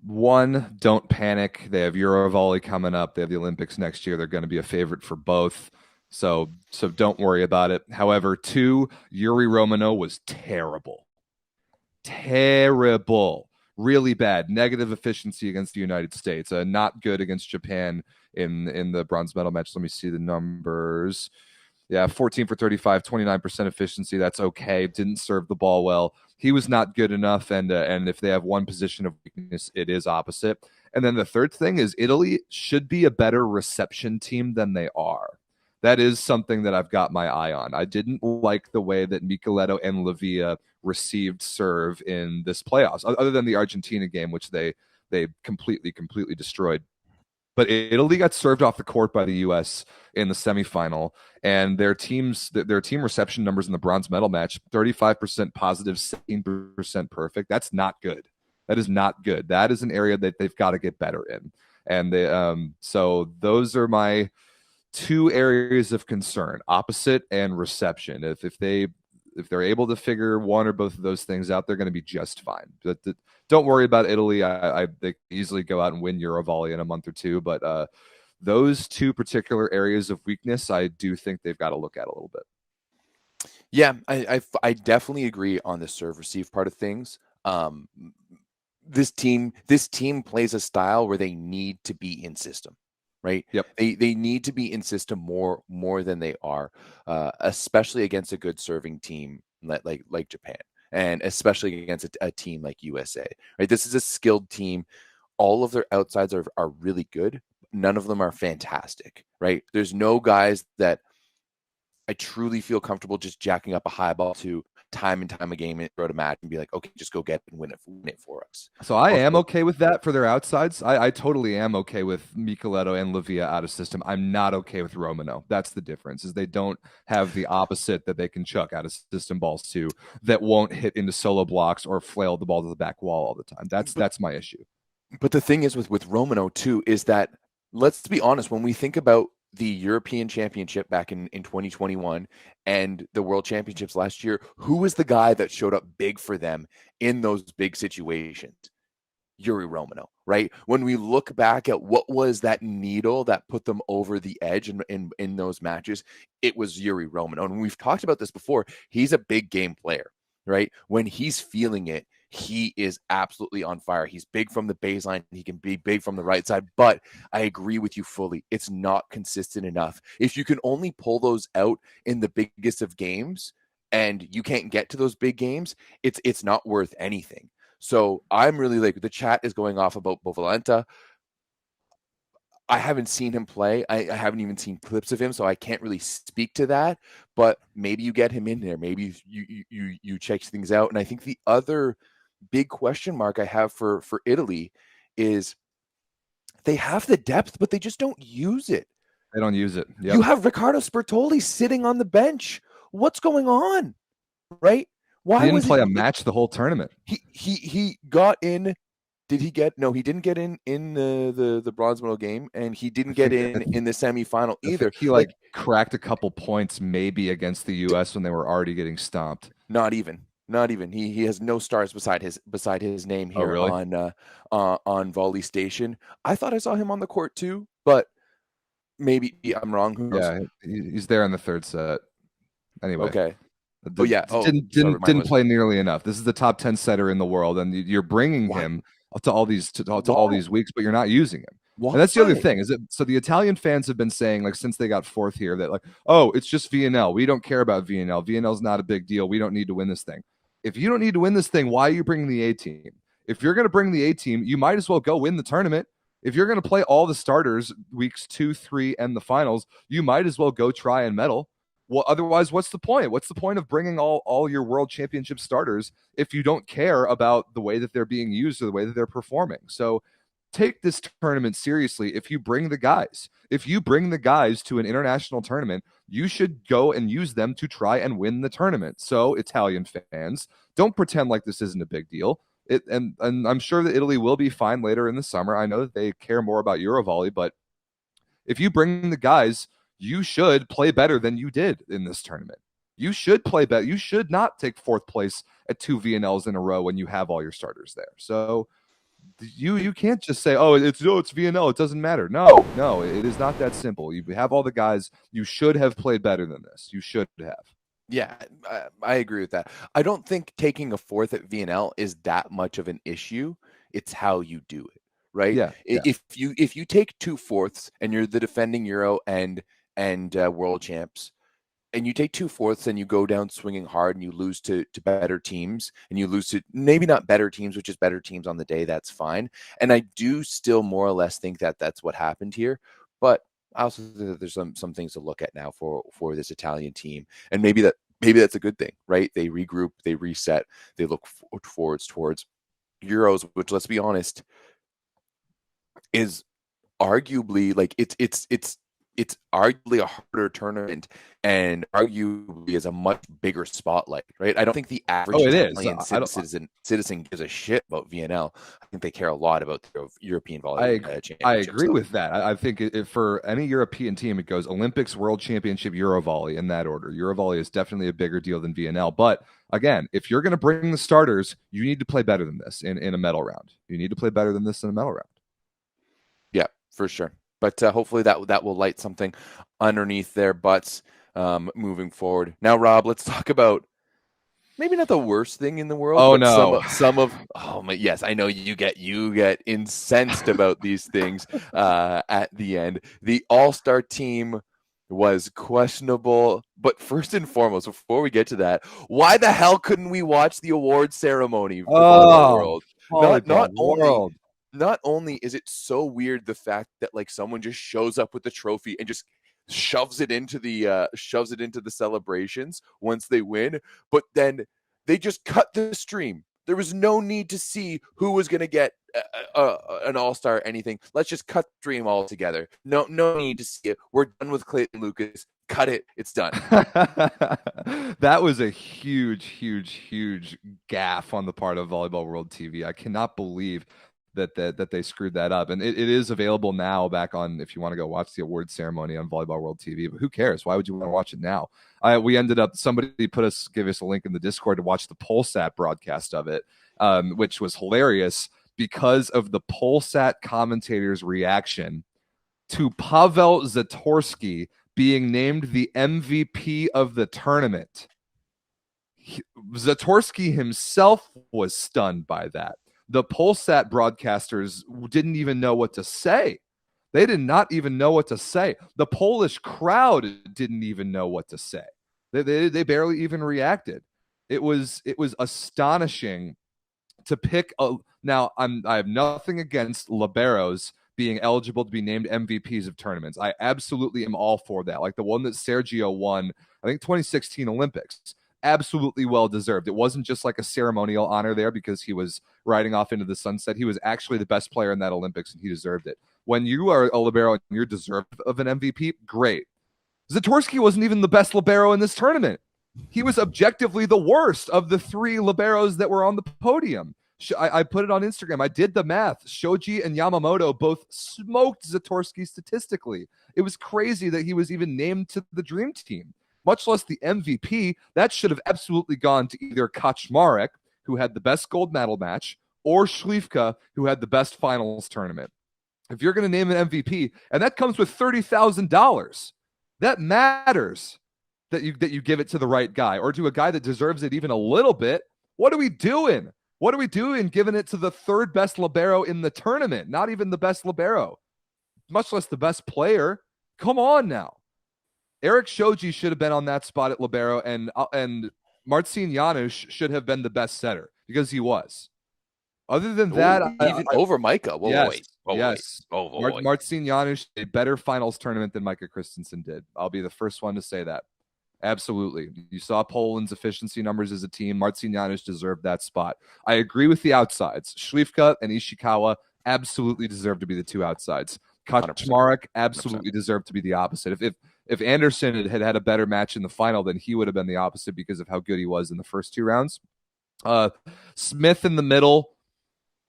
1, don't panic. They have Eurovolley coming up. They have the Olympics next year. They're going to be a favorite for both. So don't worry about it. However, 2, Yuri Romano was terrible. Really bad. Negative efficiency against the United States. Not good against Japan in the bronze medal match. Let me see the numbers. Yeah, 14 for 35, 29% efficiency. That's okay. Didn't serve the ball well. He was not good enough, and if they have one position of weakness, it is opposite. And then the third thing is Italy should be a better reception team than they are. That is something that I've got my eye on. I didn't like the way that Micheletto and Lavia received serve in this playoffs, other than the Argentina game, which they completely destroyed. But Italy got served off the court by the U.S. in the semifinal, and their team reception numbers in the bronze medal match, 35% positive, 16% perfect. That's not good. That is not good. That is an area that they've got to get better in. And so those are my 2 areas of concern: opposite and reception. If they're able to figure one or both of those things out, they're going to be just fine. But don't worry about Italy. They easily go out and win Eurovolley in a month or 2. But those 2 particular areas of weakness, I do think they've got to look at a little bit.
Yeah, I definitely agree on the serve receive part of things. This team plays a style where they need to be in system. Right.
Yep.
They need to be in system more than they are, especially against a good serving team like Japan, and especially against a team like USA. Right. This is a skilled team. All of their outsides are really good. None of them are fantastic. Right. There's no guys that I truly feel comfortable just jacking up a high ball to time and time again throughout a match and be like, okay, just go get it and win it for us.
So I am okay with that for their outsides. I totally am okay with Micheletto and Lavia out of system. I'm not okay with Romano. That's the difference, is they don't have the opposite that they can chuck out of system balls to, that won't hit into solo blocks or flail the ball to the back wall all the time. That's my issue.
But the thing is with Romano too, is that, let's be honest, when we think about the European Championship back in 2021 and the World Championships last year, who was the guy that showed up big for them in those big situations? Yuri Romano, right? When we look back at what was that needle that put them over the edge in those matches, it was Yuri Romano. And we've talked about this before. He's a big game player, right? When he's feeling it, he is absolutely on fire. He's big from the baseline. He can be big from the right side, but I agree with you fully. It's not consistent enough. If you can only pull those out in the biggest of games and you can't get to those big games, it's not worth anything. So I'm really like, the chat is going off about Bovalenta. I haven't seen him play. I haven't even seen clips of him, so I can't really speak to that. But maybe you get him in there. Maybe you check things out. And I think the other big question mark I have for Italy is they have the depth, but they just don't use it.
They don't use it. Yep.
You have Riccardo Sbertoli sitting on the bench. What's going on? Right?
Why he didn't play a match the whole tournament?
He got in. Did he get? No, he didn't get in the bronze medal game, and he didn't get in the semifinal either.
He like cracked a couple points maybe against the U.S. when they were already getting stomped.
Not even. He has no stars beside his name here on Volley Station. I thought I saw him on the court too, but maybe I'm wrong. Who knows?
Yeah, he's there in the third set. Anyway,
okay.
Didn't play nearly enough. This is the top 10 setter in the world, and you're bringing him to all these all these weeks, but you're not using him. Why? And that's the other thing. Is it so? The Italian fans have been saying, like, since they got fourth here, that like, oh, it's just VNL. We don't care about VNL. VNL's not a big deal. We don't need to win this thing. If you don't need to win this thing, why are you bringing the A team? If you're going to bring the A team, you might as well go win the tournament. If you're going to play all the starters weeks 2, 3, and the finals, you might as well go try and medal. Well, otherwise, what's the point? What's the point of bringing all your world championship starters if you don't care about the way that they're being used or the way that they're performing? So take this tournament seriously. If you bring the guys to an international tournament, you should go and use them to try and win the tournament. So Italian fans, don't pretend like this isn't a big deal. And I'm sure that Italy will be fine later in the summer. I know that they care more about Eurovolley, but if you bring the guys, you should play better than you did in this tournament. You should play better. You should not take fourth place at 2 VNLs in a row when you have all your starters there. So you can't just say, oh, it's VNL. It doesn't matter. No, it is not that simple. You have all the guys. You should have played better than this. You should have.
Yeah, I agree with that. I don't think taking a fourth at VNL is that much of an issue. It's how you do it, right?
Yeah.
If you take 2 fourths and you're the defending Euro and world champs, and you take 2 fourths and you go down swinging hard and you lose to better teams, and you lose to maybe not better teams, which is better teams on the day, that's fine. And I do still more or less think that that's what happened here. But I also think that there's some things to look at now for this Italian team. And maybe that's a good thing, right? They regroup, they reset, they look forwards towards Euros, which, let's be honest, is arguably like it's arguably a harder tournament and arguably is a much bigger spotlight, right? I don't think the average Italian citizen gives a shit about VNL. I think they care a lot about the European volleyball championship.
I agree with that. I think if for any European team, it goes Olympics, World Championship, Eurovolley in that order. Eurovolley is definitely a bigger deal than VNL. But again, if you're going to bring the starters, you need to play better than this in a medal round. You need to play better than this in a medal round.
Yeah, for sure. But hopefully that will light something underneath their butts moving forward. Now, Rob, let's talk about maybe not the worst thing in the world.
Oh,
no. Yes, I know you get incensed about these things at the end. The All-Star team was questionable. But first and foremost, before we get to that, why the hell couldn't we watch the award ceremony for the world? Not only is it so weird the fact that like someone just shows up with the trophy and just shoves it into the celebrations once they win, but then they just cut the stream. There was no need to see who was going to get an all-star or anything. Let's just cut the stream altogether. No need to see it. We're done with Clayton Lucas. Cut it. It's done.
That was a huge gaffe on the part of Volleyball World TV. I cannot believe that they screwed that up. And it is available now back on, if you want to go watch the award ceremony on Volleyball World TV. But who cares? Why would you want to watch it now? We ended up, somebody gave us a link in the Discord to watch the Polsat broadcast of it, which was hilarious because of the Polsat commentator's reaction to Pavel Zatorsky being named the MVP of the tournament. Zatorsky himself was stunned by that. The Polsat broadcasters didn't even know what to say. They did not even know what to say. The Polish crowd didn't even know what to say. They barely even reacted. It was astonishing to pick a. Now I have nothing against liberos being eligible to be named MVPs of tournaments. I absolutely am all for that. Like the one that Sergio won, I think 2016 Olympics. Absolutely well deserved. It wasn't just like a ceremonial honor there because he was riding off into the sunset. He was actually the best player in that Olympics, and he deserved it. When you are a libero and you're deserved of an MVP, great. Zatorsky wasn't even the best libero in this tournament. He was objectively the worst of the three liberos that were on the podium. I put it on Instagram. I did the math. Shoji and Yamamoto both smoked Zatorsky statistically. It was crazy that he was even named to the dream team, much less the MVP. That should have absolutely gone to either Kaczmarek, who had the best gold medal match, or Śliwka, who had the best finals tournament. If you're going to name an MVP, and that comes with $30,000, that matters that you give it to the right guy or to a guy that deserves it even a little bit. What are we doing? What are we doing giving it to the third best libero in the tournament? Not even the best libero, much less the best player. Come on now. Eric Shoji should have been on that spot at libero, and Marcin Janusz should have been the best setter because he was. Other than that,
even over Micah.
Yes. Marcin Janusz a better finals tournament than Micah Christensen did. I'll be the first one to say that. Absolutely. You saw Poland's efficiency numbers as a team. Marcin Janusz deserved that spot. I agree with the outsides. Śliwka and Ishikawa absolutely deserve to be the two outsides. Kaczmarek absolutely 100%. Deserved to be the opposite. If Anderson had a better match in the final, then he would have been the opposite because of how good he was in the first two rounds. Smith in the middle.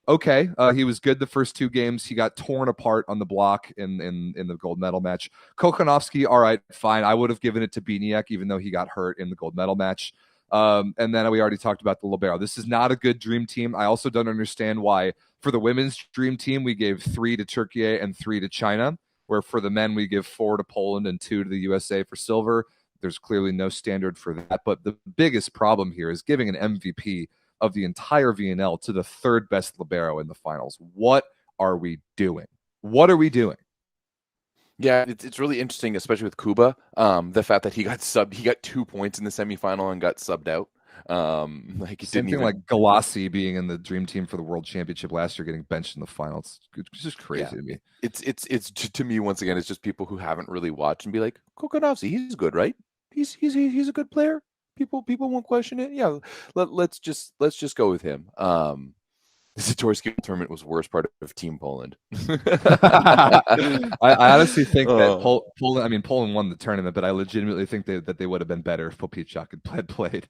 Okay, he was good the first two games. He got torn apart on the block in the gold medal match. Kokhanovsky, all right, fine. I would have given it to Biniak, even though he got hurt in the gold medal match. And then we already talked about the libero. This is not a good dream team. I also don't understand why for the women's dream team we gave 3 to Turkey and 3 to China, where for the men we give 4 to Poland and 2 to the USA for silver. There's clearly no standard for that. But the biggest problem here is giving an MVP of the entire VNL to the third best libero in the finals. What are we doing? What are we doing?
Yeah, it's really interesting, especially with Kuba. The fact that he got 2 points in the semifinal and got subbed out. Like
something like Galassi being in the dream team for the World Championship last year, getting benched in the finals. It's just crazy to me.
It's to me once again. It's just people who haven't really watched and be like, Kokhanovsky, he's good, right? He's a good player. People won't question it. Yeah, let's just go with him. The Zatorsky tournament was the worst part of Team Poland.
I honestly think that Poland won the tournament, but I legitimately think that they would have been better if Popicak had played.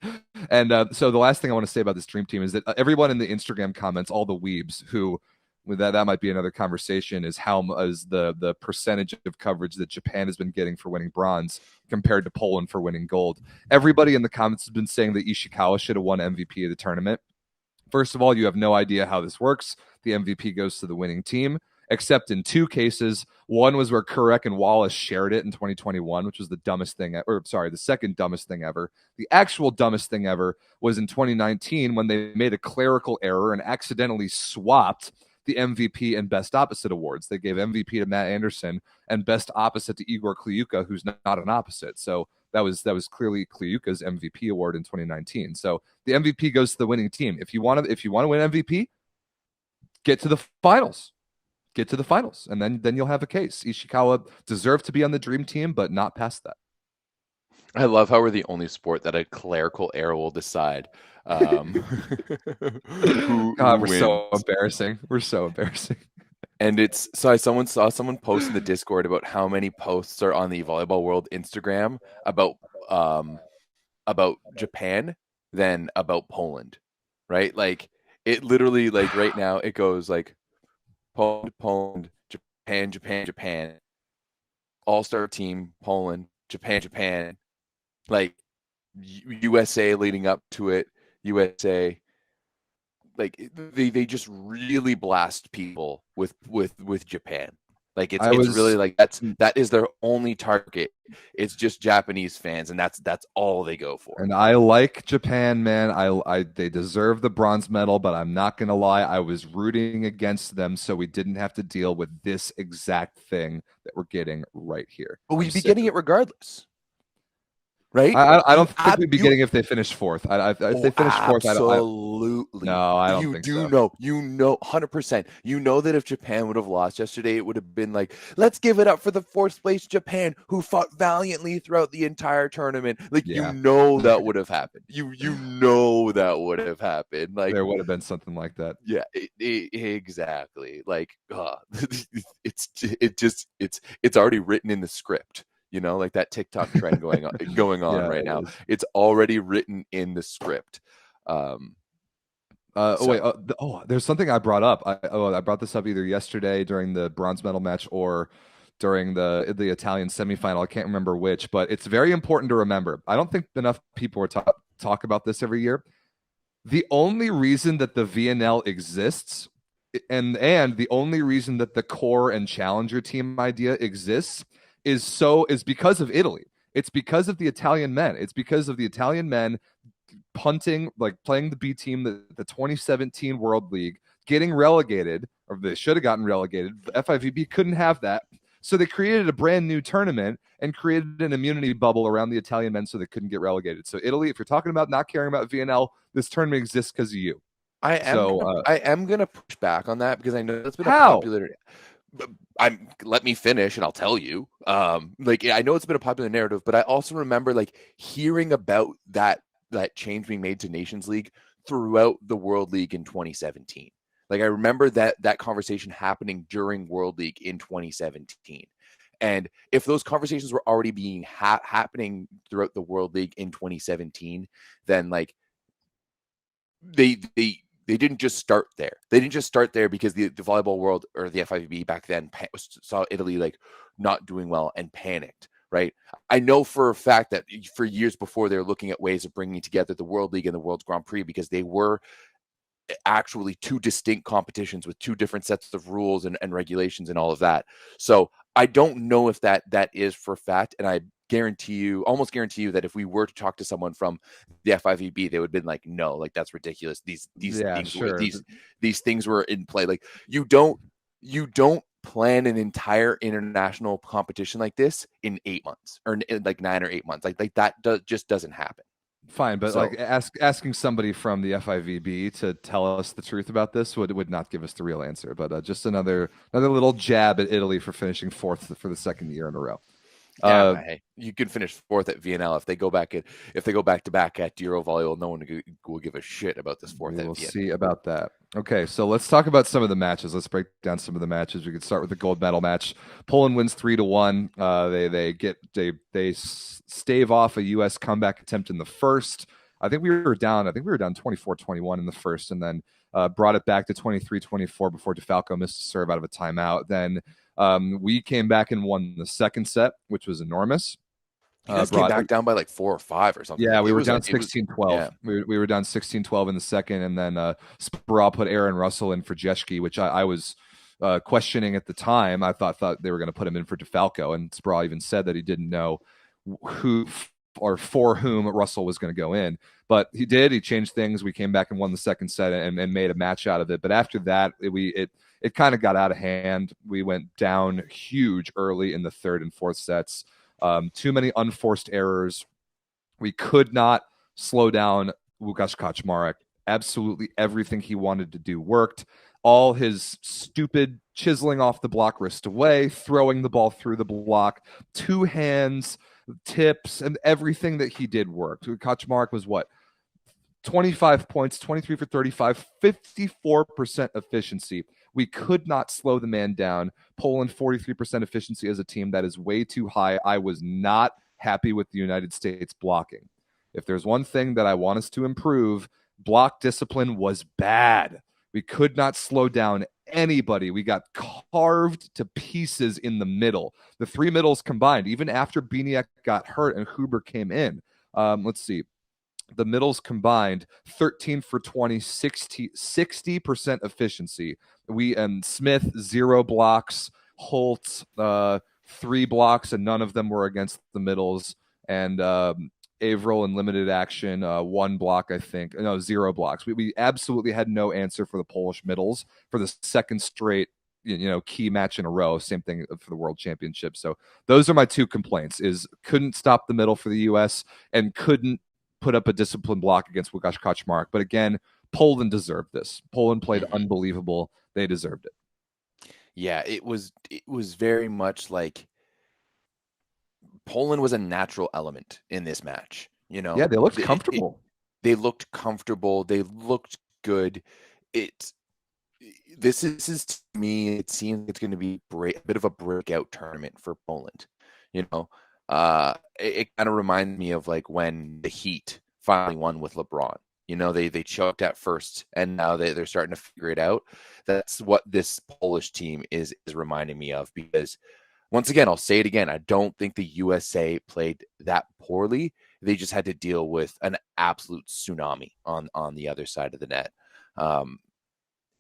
And so the last thing I want to say about this dream team is that everyone in the Instagram comments, all the weebs who, that might be another conversation, is the percentage of coverage that Japan has been getting for winning bronze compared to Poland for winning gold. Everybody in the comments has been saying that Ishikawa should have won MVP of the tournament. First of all, you have no idea how this works. The MVP goes to the winning team, except in 2 cases. One was where Kurek and Wallace shared it in 2021, which was the second dumbest thing ever. The actual dumbest thing ever was in 2019 when they made a clerical error and accidentally swapped the MVP and Best Opposite awards. They gave MVP to Matt Anderson and Best Opposite to Igor Kliuka, who's not an opposite. So that was clearly Kliuka's MVP award in 2019. So the MVP goes to the winning team. If you want to win MVP, get to the finals. Get to the finals, and then you'll have a case. Ishikawa deserved to be on the dream team, but not past that.
I love how we're the only sport that a clerical error will decide.
We're so embarrassing. We're so embarrassing.
And I saw someone post in the Discord about how many posts are on the Volleyball World Instagram about Japan than about Poland, right? Like it literally, like right now it goes like Poland, Japan, all-star team, Poland, Japan, like USA leading up to it, USA. Like they just really blast people with Japan. Like it's really like that is their only target. It's just Japanese fans, and that's all they go for.
And I like Japan, man. They deserve the bronze medal, but I'm not gonna lie, I was rooting against them so we didn't have to deal with this exact thing that we're getting right here.
But we'd be getting it regardless. Right?
I don't think we'd be getting if they finished fourth. If they finished fourth,
absolutely.
No, I don't think so.
You know, 100%. You know that if Japan would have lost yesterday, it would have been like, let's give it up for the fourth place Japan, who fought valiantly throughout the entire tournament. Like, you know that would have happened. You know that would have happened. Like,
there would have been something like that.
Yeah, exactly. Like, it's already written in the script. You know, like that TikTok trend going on right now. It's already written in the script.
There's something I brought up. I brought this up either yesterday during the bronze medal match or during the Italian semifinal. I can't remember which, but it's very important to remember. I don't think enough people are talk about this every year. The only reason that the VNL exists, and the only reason that the core and challenger team idea exists, is because of Italy. It's because of the Italian men. It's because of the Italian men punting, like playing the B team, the 2017 World League, getting relegated, or they should have gotten relegated. The FIVB couldn't have that. So they created a brand new tournament and created an immunity bubble around the Italian men so they couldn't get relegated. So Italy, if you're talking about not caring about VNL, this tournament exists because of you.
I am gonna push back on that because I know that's been a popular. Let me finish and I'll tell you. Like, I know it's been a popular narrative, but I also remember like hearing about that change being made to Nations League throughout the World League in 2017. Like, I remember that conversation happening during World League in 2017. And if those conversations were already being happening throughout the World League in 2017, then like they didn't just start there. They didn't just start there because the volleyball world or the FIVB back then saw Italy like not doing well and panicked, right? I know for a fact that for years before, they were looking at ways of bringing together the World League and the World's Grand Prix because they were actually two distinct competitions with two different sets of rules and regulations and all of that. So I don't know if that is for a fact, and I almost guarantee you that if we were to talk to someone from the FIVB, they would have been like, no, like that's ridiculous. These things were in play. Like you don't plan an entire international competition like this in 8 months or in like 9 or 8 months. Like that just doesn't happen.
Fine, but like asking somebody from the FIVB to tell us the truth about this would not give us the real answer. But just another little jab at Italy for finishing fourth for the second year in a row.
Hey, you can finish fourth at VNL if they go back to back at Euro Volleyball. No one will give a shit about this fourth.
We'll see about that. Okay, so let's talk about some of the matches. Let's break down some of the matches. We could start with the gold medal match. Poland wins 3-1. They stave off a U.S. comeback attempt in the first. I think we were down 24-21 in the first, and then brought it back to 23-24 before DeFalco missed a serve out of a timeout. Then we came back and won the second set, which was enormous.
You guys came back down by like 4 or 5 or something.
Yeah, we were down 16-12. Yeah. We were down 16-12 in the second, and then Sproul put Aaron Russell in for Jeschke, which I was questioning at the time. I thought they were going to put him in for DeFalco, and Sproul even said that he didn't know who or for whom Russell was going to go in. But he did. He changed things. We came back and won the second set and made a match out of it. But after that, it kind of got out of hand. We went down huge early in the third and fourth sets. Too many unforced errors. We could not slow down Łukasz Kaczmarek. Absolutely everything he wanted to do worked. All his stupid chiseling off the block wrist away, throwing the ball through the block, two hands, tips, and everything that he did worked. Kaczmarek was 25 points, 23 for 35, 54% efficiency. We could not slow the man down. Poland, 43% efficiency as a team. That is way too high. I was not happy with the United States blocking. If there's one thing that I want us to improve, block discipline was bad. We could not slow down anybody. We got carved to pieces in the middle. The three middles combined, even after Biniak got hurt and Huber came in. Let's see. The middles combined 13 for 20, 60% efficiency. We and Smith 0 blocks, Holt 3 blocks, and none of them were against the middles. And Averill in limited action, 1 block, I think. No, 0 blocks. We absolutely had no answer for the Polish middles for the second straight key match in a row. Same thing for the World Championship. So those are my 2 complaints: is couldn't stop the middle for the U.S. and couldn't put up a disciplined block against Łukasz Kaczmarek. But again, Poland deserved this. Poland played unbelievable. They deserved it.
Yeah, it was very much like Poland was a natural element in this match.
Yeah, they looked comfortable.
They looked comfortable. They looked good. This is to me, it seems it's going to be a bit of a breakout tournament for Poland. It kind of reminds me of like when the Heat finally won with LeBron. They choked at first, and now they're starting to figure it out. That's what this Polish team is reminding me of, because once again, I'll say it again, I don't think the USA played that poorly. They just had to deal with an absolute tsunami on the other side of the net.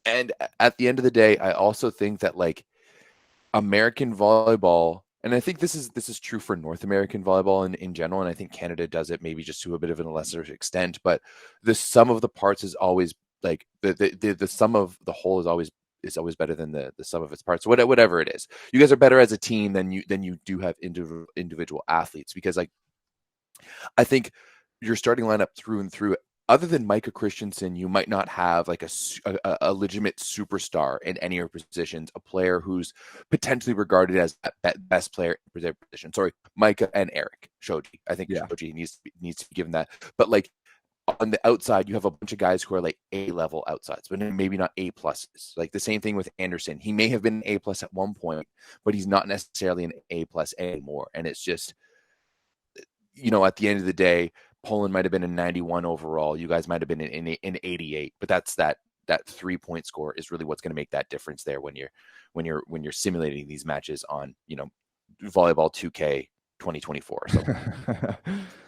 And at the end of the day, I also think that like American volleyball, and I think this is true for North American volleyball in general, and I think Canada does it maybe just to a bit of a lesser extent, but the sum of the parts is always like the sum of the whole is always better than the sum of its parts. Whatever it is, you guys are better as a team than you do have individual athletes, because like I think your starting lineup through and through, other than Micah Christensen, you might not have like a legitimate superstar in any of your positions, a player who's potentially regarded as that best player in their position. Sorry, Micah and Eric Shoji. I think Shoji needs to be given that. But like on the outside, you have a bunch of guys who are like A-level outsides, but maybe not A-pluses. Like the same thing with Anderson. He may have been an A-plus at one point, but he's not necessarily an A-plus anymore. And it's just, at the end of the day, Poland might have been a 91 overall. You guys might have been in 88, but that's that 3-point score is really what's going to make that difference there when you're simulating these matches on Volleyball 2K 2024. So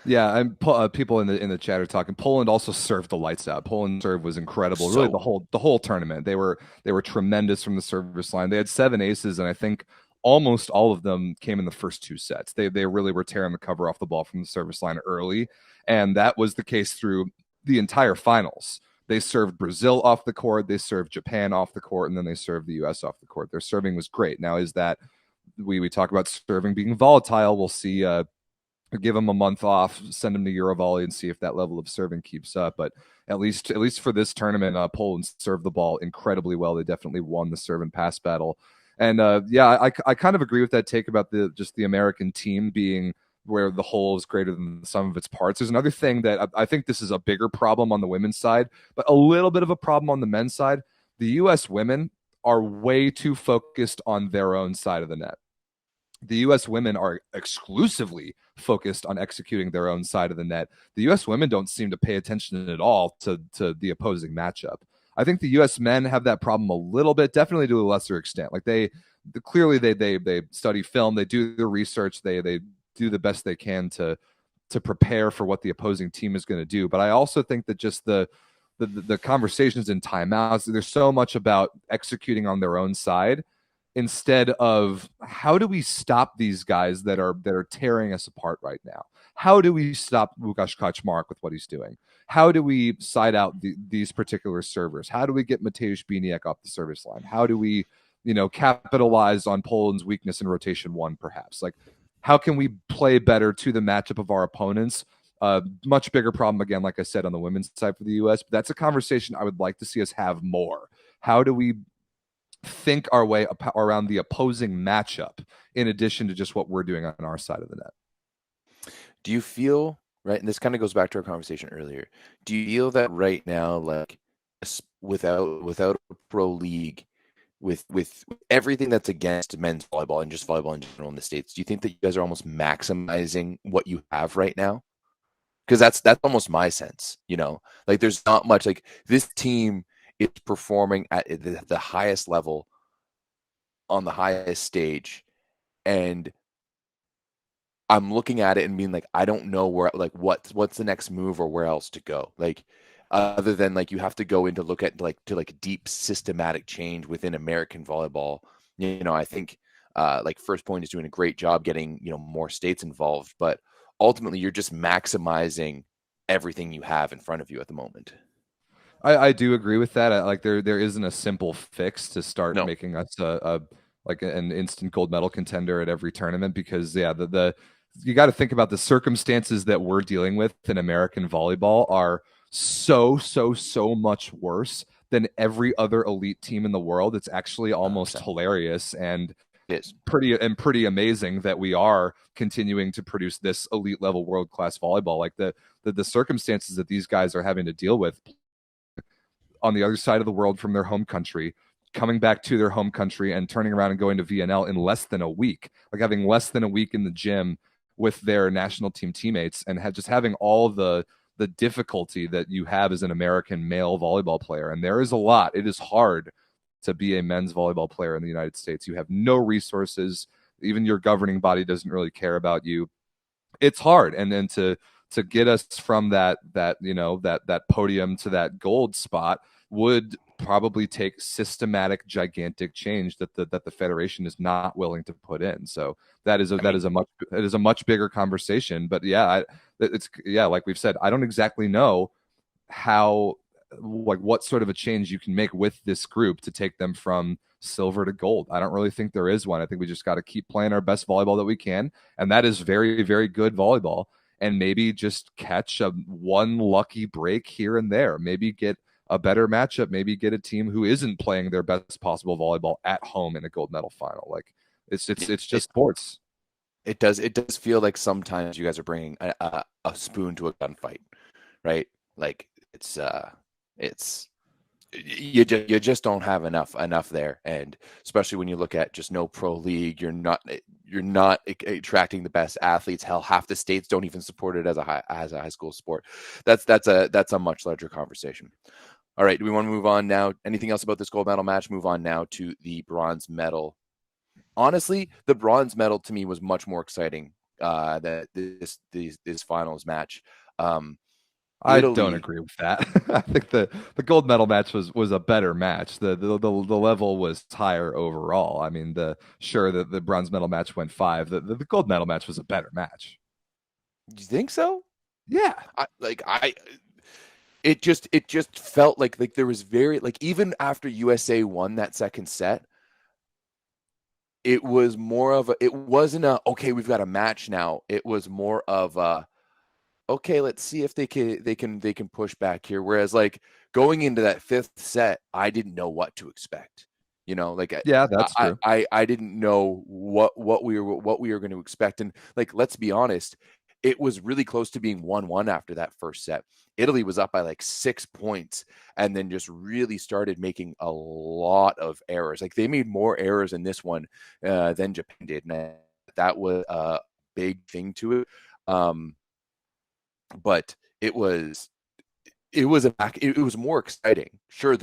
yeah, and people in the chat are talking. Poland also served the lights out. Poland's serve was incredible. Really, the whole tournament they were tremendous from the service line. They had 7 aces, and I think almost all of them came in the first 2 sets. They really were tearing the cover off the ball from the service line early, and that was the case through the entire finals. They served Brazil off the court, they served Japan off the court, and then they served the U.S. off the court. Their serving was great. Now, is that we talk about serving being volatile? We'll see. Give them a month off, send them to Eurovolley, and see if that level of serving keeps up. But at least for this tournament, Poland served the ball incredibly well. They definitely won the serve and pass battle. And I kind of agree with that take about the American team being where the whole is greater than the sum of its parts. There's another thing that I think this is a bigger problem on the women's side, but a little bit of a problem on the men's side. The U.S. women are way too focused on their own side of the net. The U.S. women are exclusively focused on executing their own side of the net. The U.S. women don't seem to pay attention at all to the opposing matchup. I think the U.S. men have that problem a little bit, definitely to a lesser extent. Like they study film, they do their research, they do the best they can to prepare for what the opposing team is going to do. But I also think that just the conversations in timeouts, there's so much about executing on their own side instead of how do we stop these guys that are tearing us apart right now? How do we stop Łukasz Kaczmarek with what he's doing? How do we side out these particular servers? How do we get Mateusz Biniak off the service line? How do we, capitalize on Poland's weakness in rotation 1, perhaps? Like, how can we play better to the matchup of our opponents? Much bigger problem, again, like I said, on the women's side for the U.S. But that's a conversation I would like to see us have more. How do we think our way around the opposing matchup in addition to just what we're doing on our side of the net?
Do you feel, right, and this kind of goes back to our conversation earlier, do you feel that right now, like without a pro league, with everything that's against men's volleyball and just volleyball in general in the States, do you think that you guys are almost maximizing what you have right now? Because that's almost my sense, like there's not much, like this team is performing at the highest level on the highest stage, and I'm looking at it and being like, I don't know where, like, what's the next move or where else to go. Like, other than like you have to go in to look at like deep systematic change within American volleyball. I think like First Point is doing a great job getting more states involved, but ultimately you're just maximizing everything you have in front of you at the moment.
I do agree with that. Like there isn't a simple fix to start
No.
making us a like an instant gold medal contender at every tournament, because the you got to think about the circumstances that we're dealing with in American volleyball are so much worse than every other elite team in the world. It's actually almost
100%.
hilarious and
It is.
pretty amazing that we are continuing to produce this elite level world class volleyball. Like the circumstances that these guys are having to deal with on the other side of the world from their home country, coming back to their home country and turning around and going to VNL in less than a week, like having less than a week in the gym with their national team teammates, and just having all the difficulty that you have as an American male volleyball player. And there is a lot. It is hard to be a men's volleyball player in the United States. You have no resources. Even your governing body doesn't really care about you. It's hard. And then to get us from that podium to that gold spot would probably take systematic, gigantic change that the federation is not willing to put in. So that is a much bigger conversation. But like we've said, I don't exactly know what sort of a change you can make with this group to take them from silver to gold. I don't really think there is one. I think we just got to keep playing our best volleyball that we can, and that is very, very good volleyball. And maybe just catch one lucky break here and there. Maybe get a better matchup. Maybe get a team who isn't playing their best possible volleyball at home in a gold medal final. Like it's just sports.
It does feel like sometimes you guys are bringing a spoon to a gunfight, right? Like it's you just don't have enough there, and especially when you look at just no pro league, you're not attracting the best athletes. Hell, half the states don't even support it as a high school sport. That's a much larger conversation. All right, do we want to move on now? Anything else about this gold medal match? Move on now to the bronze medal. Honestly, the bronze medal to me was much more exciting than this finals match.
I don't agree with that. I think the gold medal match was a better match. The level was higher overall. I mean, the bronze medal match went 5. The gold medal match was a better match.
Do you think so?
Yeah.
It just felt like there was even after USA won that second set, it was more of it wasn't okay, we've got a match now. It was more of okay, let's see if they can push back here. Whereas going into that fifth set, I didn't know what to expect.
Yeah, that's true.
I didn't know what we were going to expect. And let's be honest, it was really close to being 1-1 after that first set. Italy was up by 6 points and then just really started making a lot of errors. They made more errors in this one than Japan did. And that was a big thing to it. But it was more exciting. Sure,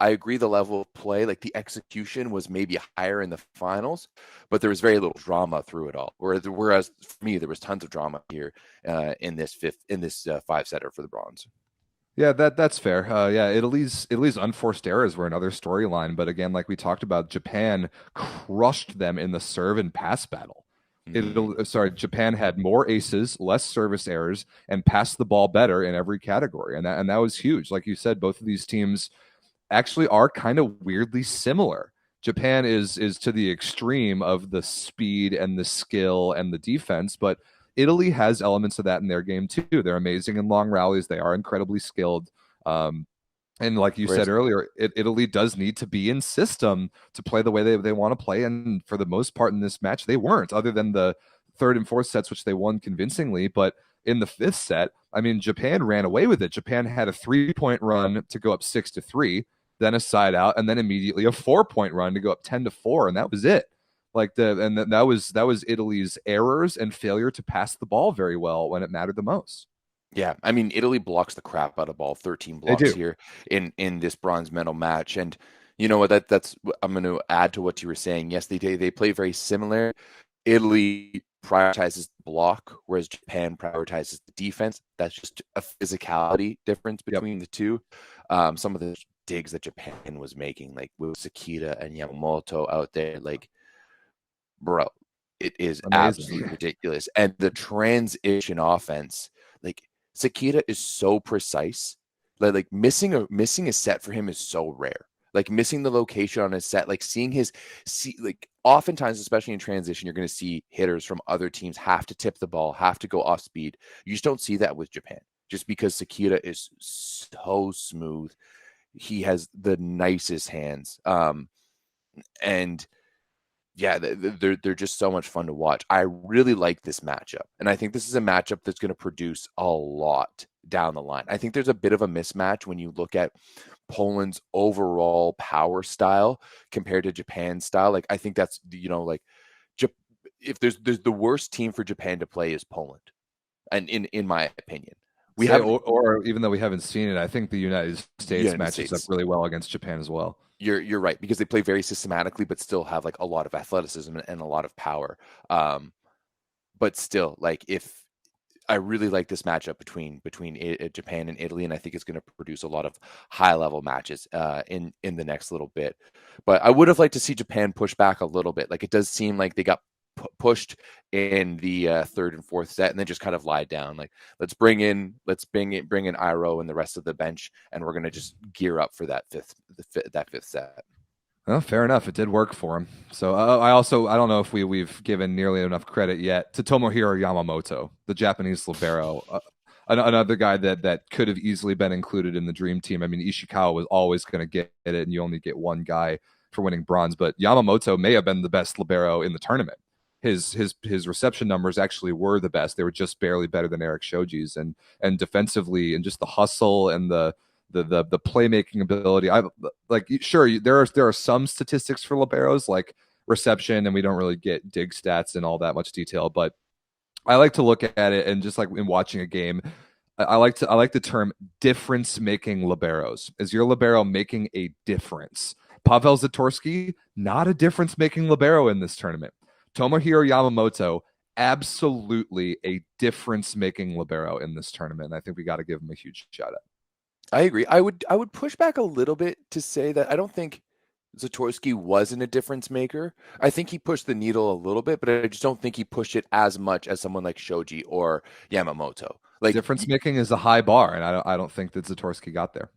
I agree, the level of play, the execution was maybe higher in the finals, but there was very little drama through it all. Whereas for me, there was tons of drama here in this 5-setter for the bronze.
Yeah, that's fair. Italy's unforced errors were another storyline, but again, like we talked about, Japan crushed them in the serve and pass battle. Japan had more aces, less service errors, and passed the ball better in every category, and that was huge. Like you said, both of these teams actually are kind of weirdly similar. Japan is to the extreme of the speed and the skill and the defense, but Italy has elements of that in their game too. They're amazing in long rallies. They are incredibly skilled. And like you said earlier, Italy does need to be in system to play the way they want to play. And for the most part in this match, they weren't, other than the third and fourth sets, which they won convincingly. But in the fifth set, I mean, Japan ran away with it. Japan had a 3-point run to go up 6-3, then a side out, and then immediately a 4-point run to go up 10-4. And that was it. That was Italy's errors and failure to pass the ball very well when it mattered the most.
Yeah, I mean, Italy blocks the crap out of ball, 13
They
blocks
do.
here in this bronze medal match. And you know what, that's I'm going to add to what you were saying. Yes, they play very similar. Italy prioritizes the block, whereas Japan prioritizes the defense. That's just a physicality difference
Yep.
between the two. Some of the digs that Japan was making, like with Sakita and Yamamoto out there, like, bro, it is
Amazing.
absolutely ridiculous. And the transition offense, like Sakita is so precise. Like missing a set for him is so rare. Like missing the location on his set, like like oftentimes, especially in transition, you're going to see hitters from other teams have to tip the ball, have to go off speed. You just don't see that with Japan, just because Sakita is so smooth. He has the nicest hands. And yeah, they're just so much fun to watch. I really like this matchup, and I think this is a matchup that's going to produce a lot down the line. I think there's a bit of a mismatch when you look at Poland's overall power style compared to Japan's style. Like I think that's like if there's the worst team for Japan to play is Poland, and in my opinion, we
Say,
have
or even though we haven't seen it, I think the United States
United
matches up
States.
really well against Japan as well.
You're right, because they play very systematically, but still have like a lot of athleticism and a lot of power. But still, like if I really like this matchup between Japan and Italy, and I think it's going to produce a lot of high level matches in the next little bit. But I would have liked to see Japan push back a little bit. Like it does seem like they got pushed in the third and fourth set, and then just kind of lied down. Like let's bring in Iro and the rest of the bench, and we're going to just gear up for that fifth set.
Well, fair enough. It did work for him. So I don't know if we've given nearly enough credit yet to Tomohiro Yamamoto, the Japanese libero, another guy that could have easily been included in the dream team. I mean, Ishikawa was always going to get it, and you only get one guy for winning bronze. But Yamamoto may have been the best libero in the tournament. His reception numbers actually were the best. They were just barely better than Eric Shoji's, and defensively, and just the hustle and the playmaking ability. I like sure there are some statistics for liberos like reception, and we don't really get dig stats in all that much detail, but I like to look at it, and just like in watching a game, I like the term difference making liberos. Is your libero making a difference? Pavel Zatorsky, not a difference making libero in this tournament. Tomohiro Yamamoto, absolutely a difference making libero in this tournament. I think we got to give him a huge shout out.
I agree. I would push back a little bit to say that I don't think Zatorsky wasn't a difference maker. I think he pushed the needle a little bit, but I just don't think he pushed it as much as someone like Shoji or Yamamoto. Like
difference making is a high bar, and I don't think that Zatorsky got there.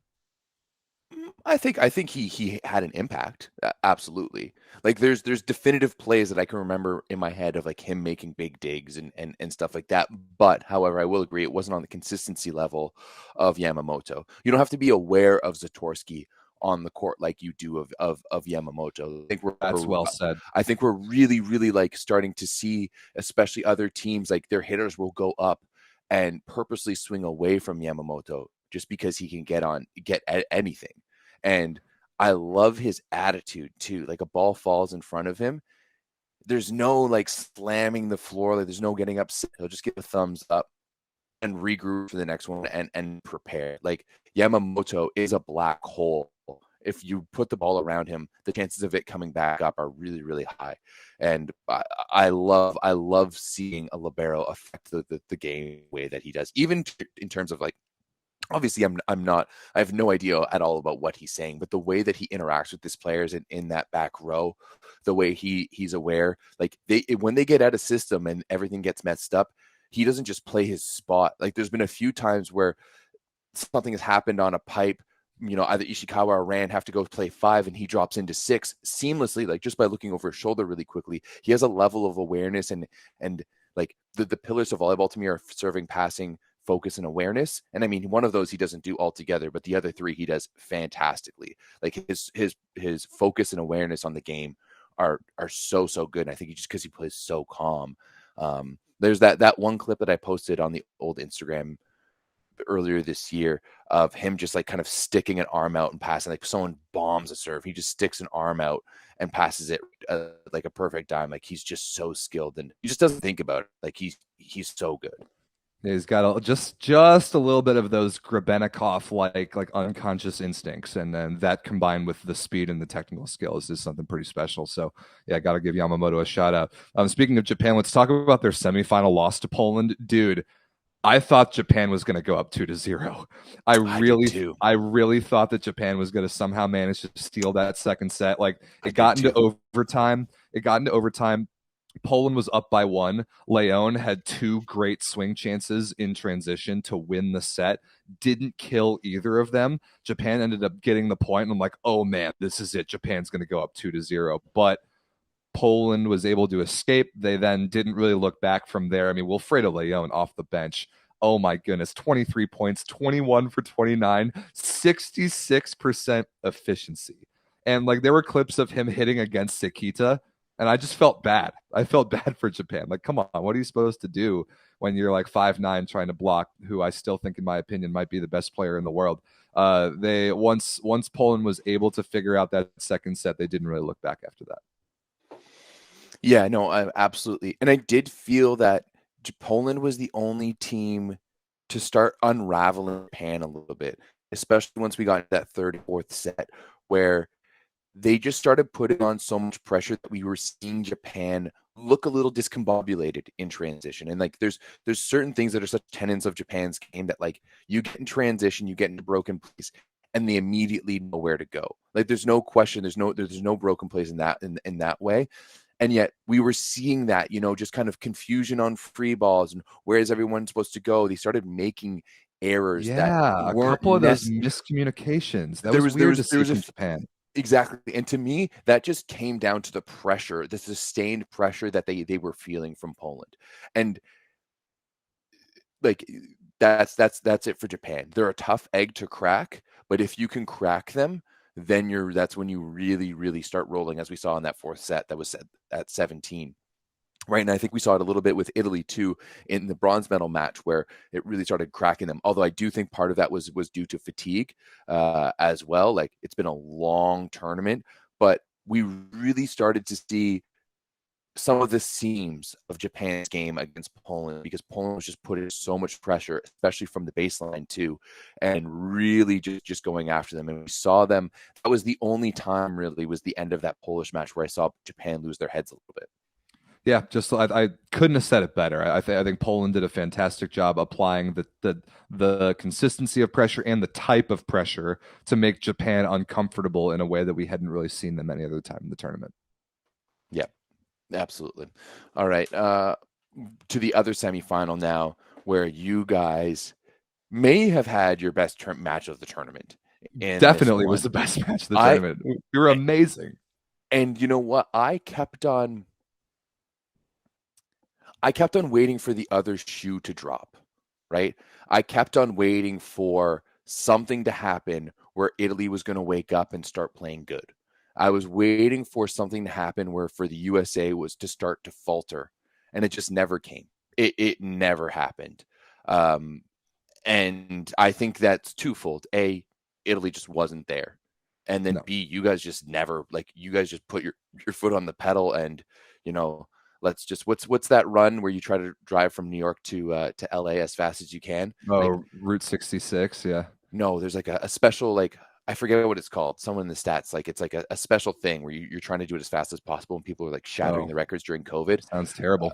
I think he had an impact. Absolutely. Like there's definitive plays that I can remember in my head of like him making big digs and stuff like that. But however, I will agree it wasn't on the consistency level of Yamamoto. You don't have to be aware of Zatorsky on the court like you do of Yamamoto.
That's well said.
I think we're really, really like starting to see, especially other teams, like their hitters will go up and purposely swing away from Yamamoto just because he can get anything. And I love his attitude too. Like a ball falls in front of him, there's no like slamming the floor. Like there's no getting upset. He'll just give a thumbs up and regroup for the next one and prepare. Like Yamamoto is a black hole. If you put the ball around him, the chances of it coming back up are really, really high. And I love seeing a libero affect the game way that he does, even in terms of like, obviously I have no idea at all about what he's saying, but the way that he interacts with his players in that back row, the way he's aware, like when they get out of system and everything gets messed up, he doesn't just play his spot. Like there's been a few times where something has happened on a pipe, either Ishikawa or Rand have to go play 5 and he drops into 6 seamlessly, like just by looking over his shoulder really quickly. He has a level of awareness and like the pillars of volleyball to me are serving, passing, focus, and awareness. And I mean, one of those he doesn't do altogether, but the other 3 he does fantastically. Like his focus and awareness on the game are so good. And I think just because he plays so calm. There's that one clip that I posted on the old Instagram earlier this year of him just like kind of sticking an arm out and passing, like someone bombs a serve, he just sticks an arm out and passes it like a perfect dime. Like he's just so skilled and he just doesn't think about it. Like he's so good.
He's got just a little bit of those Grebennikov like unconscious instincts, and then that combined with the speed and the technical skills is something pretty special. So yeah, got to give Yamamoto a shout out. Speaking of Japan, let's talk about their semifinal loss to Poland, dude. I thought Japan was going to go up 2-0.
I did too.
I really thought that Japan was going to somehow manage to steal that second set. Like
I
it got
did
into
too.
overtime. It got into overtime. Poland was up by 1. Leon had 2 great swing chances in transition to win the set. Didn't kill either of them. Japan ended up getting the point, and I'm like, oh man, this is it. Japan's going to go up 2-0. But Poland was able to escape. They then didn't really look back from there. I mean, Wilfredo Leon off the bench. Oh my goodness, 23 points, 21 for 29, 66% efficiency. And like there were clips of him hitting against Sekita, and I just felt bad. I felt bad for Japan. Like, come on, what are you supposed to do when you're like 5'9" trying to block who I still think, in my opinion, might be the best player in the world? They once Poland was able to figure out that second set, they didn't really look back after that.
Yeah, no, absolutely. And I did feel that Poland was the only team to start unraveling Japan a little bit, especially once we got into that third, fourth set, where they just started putting on so much pressure that we were seeing Japan look a little discombobulated in transition. And like there's certain things that are such tenets of Japan's game that like you get in transition, you get into broken place, and they immediately know where to go. Like there's no question, there's no broken place in that way. And yet we were seeing that, just kind of confusion on free balls and where is everyone supposed to go? They started making errors that
a
weren't
couple of those miscommunications. That was weird to see from Japan.
Exactly. And to me, that just came down to the pressure, the sustained pressure that they were feeling from Poland. And like that's it for Japan. They're a tough egg to crack, but if you can crack them, then that's when you really, really start rolling, as we saw in that fourth set that was set at 17. Right. And I think we saw it a little bit with Italy too in the bronze medal match where it really started cracking them. Although I do think part of that was due to fatigue as well. Like it's been a long tournament, but we really started to see some of the seams of Japan's game against Poland because Poland was just putting so much pressure, especially from the baseline too, and really just going after them. And we saw them. That was the only time really was the end of that Polish match where I saw Japan lose their heads a little bit.
Yeah, just I couldn't have said it better. I think Poland did a fantastic job applying the consistency of pressure and the type of pressure to make Japan uncomfortable in a way that we hadn't really seen them any other time in the tournament.
Yeah, absolutely. All right, to the other semifinal now, where you guys may have had your best match of the tournament.
Definitely was the best match of the tournament. We were amazing.
And you know what? I kept on waiting for the other shoe to drop, right? I kept on waiting for something to happen where Italy was going to wake up and start playing good. I was waiting for something to happen where for the USA was to start to falter, and it just never came. It never happened. And I think that's twofold. A, Italy just wasn't there. And then B, you guys just never, you guys just put your foot on the pedal and, let's just what's that run where you try to drive from New York to LA as fast as you can?
Oh, Route 66, yeah.
No, there's like a special I forget what it's called. Someone in the stats it's like a special thing where you're trying to do it as fast as possible, and people are shattering the records during COVID.
Sounds terrible.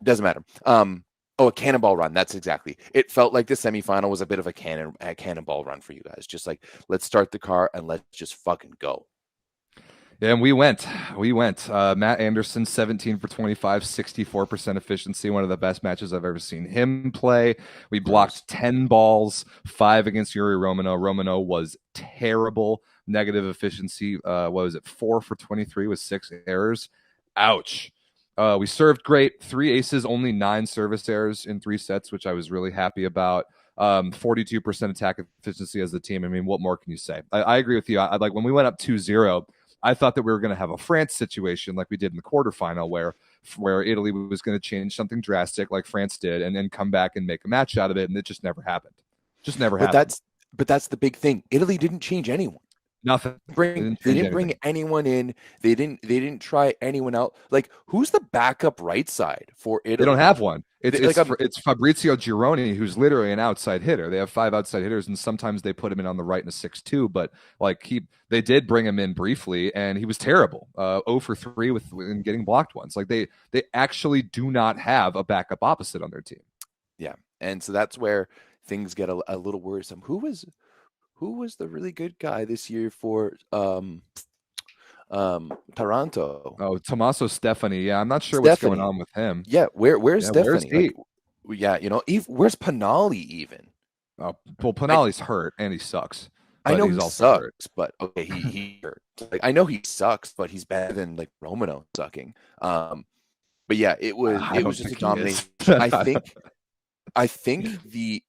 Doesn't matter. A cannonball run. That's exactly. It felt like the semifinal was a bit of a cannonball run for you guys. Just let's start the car and let's just fucking go.
Yeah, and we went. Matt Anderson, 17 for 25, 64% efficiency. One of the best matches I've ever seen him play. We blocked 10 balls, 5 against Yuri Romano. Romano was terrible. Negative efficiency. What was it? 4 for 23 with 6 errors. Ouch. We served great. 3 aces, only 9 service errors in 3 sets, which I was really happy about. 42% attack efficiency as a team. I mean, what more can you say? I agree with you. I when we went up 2-0, I thought that we were going to have a France situation like we did in the quarterfinal where Italy was going to change something drastic like France did and then come back and make a match out of it, and it just never happened. Just never happened.
But that's the big thing. Italy didn't change anyone.
Nothing.
They didn't bring anyone in. They didn't try anyone out. Like, who's the backup right side for Italy?
They don't have one.
Like,
It's Fabrizio Gironi, who's literally an outside hitter. They have 5 outside hitters, and sometimes they put him in on the right in a 6-2. But like they did bring him in briefly, and he was terrible. 0 for 3 in getting blocked once. Like they actually do not have a backup opposite on their team.
Yeah, and so that's where things get a little worrisome. Who was the really good guy this year for Taranto?
Oh, Tommaso Stefani. Yeah, I'm not sure what's going on with him.
Yeah, where's Stefani?
Where's he?
Like, yeah, where's Panali even?
Oh, well, Panali's hurt and he sucks.
I know
he's
he
also hurt.
sucks, but okay, he hurt. Like, I know he sucks, but he's better than like Romano sucking. But yeah, it was just a domination. I think you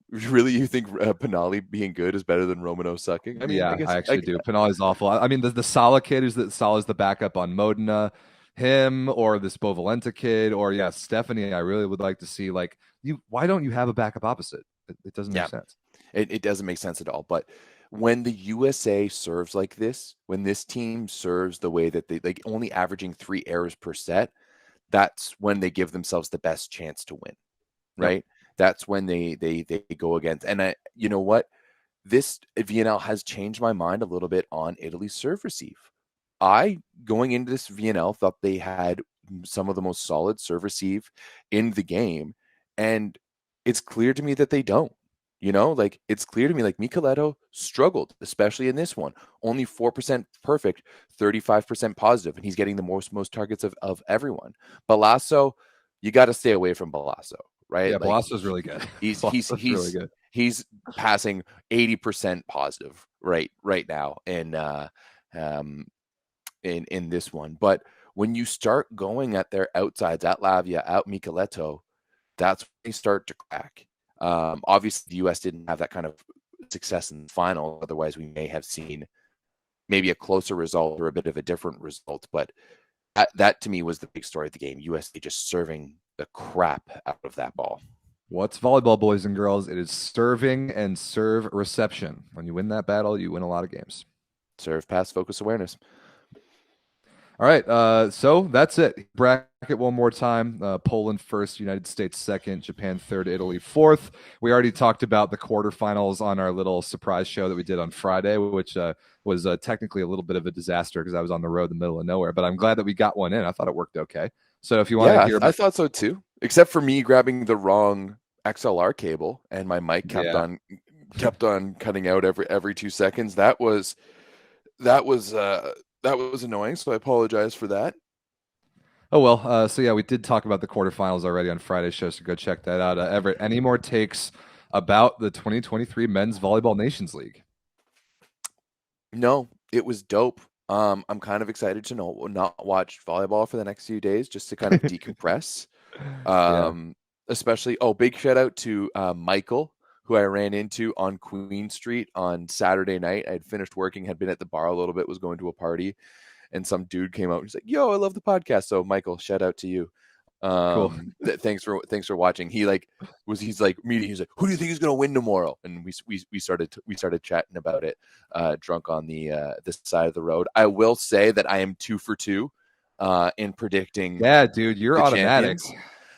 think Panali being good is better than Romano sucking? I mean,
yeah,
I guess,
I actually do. Panali's awful. I mean, the Sala kid is the backup on Modena, him or this Bovalenta kid, or Stephanie. I really would like to see why don't you have a backup opposite? It doesn't make sense.
It doesn't make sense at all. But when the USA serves like this, when this team serves the way that they like only averaging 3 errors per set, that's when they give themselves the best chance to win, right? Yep. That's when they go against. And you know what? This VNL has changed my mind a little bit on Italy's serve receive. Going into this VNL, thought they had some of the most solid serve receive in the game. And it's clear to me that they don't. It's clear to me like Micheletto struggled, especially in this one. Only 4% perfect, 35% positive, and he's getting the most targets of everyone. Balasso, you got to stay away from Balasso, right?
Yeah, Balasso's really good.
He's
really good.
He's passing 80% positive right now in this one. But when you start going at their outsides, at Lavia, out Micheletto, that's when they start to crack. Obviously, the U.S. didn't have that kind of success in the final. Otherwise, we may have seen maybe a closer result or a bit of a different result. But that to me was the big story of the game. USA just serving the crap out of that ball.
What's volleyball, boys and girls? It is serving and serve reception. When you win that battle, you win a lot of games.
Serve, pass, focus, awareness.
All right, so that's it. Bracket one more time. Poland first, United States second, Japan third, Italy fourth. We already talked about the quarterfinals on our little surprise show that we did on Friday, which was technically a little bit of a disaster because I was on the road in the middle of nowhere. But I'm glad that we got one in. I thought it worked okay. So if you want to hear,
I thought so too. Except for me grabbing the wrong XLR cable and my mic kept on cutting out every 2 seconds. That was annoying, so I apologize for that.
Oh, well, so we did talk about the quarterfinals already on Friday's show, so go check that out. Everett, any more takes about the 2023 Men's Volleyball Nations League?
No, it was dope. I'm kind of excited to not watch volleyball for the next few days just to kind of decompress. Especially, big shout out to Michael, who I ran into on Queen Street on Saturday night. I had finished working, had been at the bar a little bit, was going to a party, and some dude came out and he's like, "Yo, I love the podcast." So Michael, shout out to you.
Cool.
Thanks for watching. He's like, "Who do you think is going to win tomorrow?" And we started chatting about it, drunk on this side of the road. I will say that I am 2 for 2 in predicting.
Yeah, dude, you're automatic.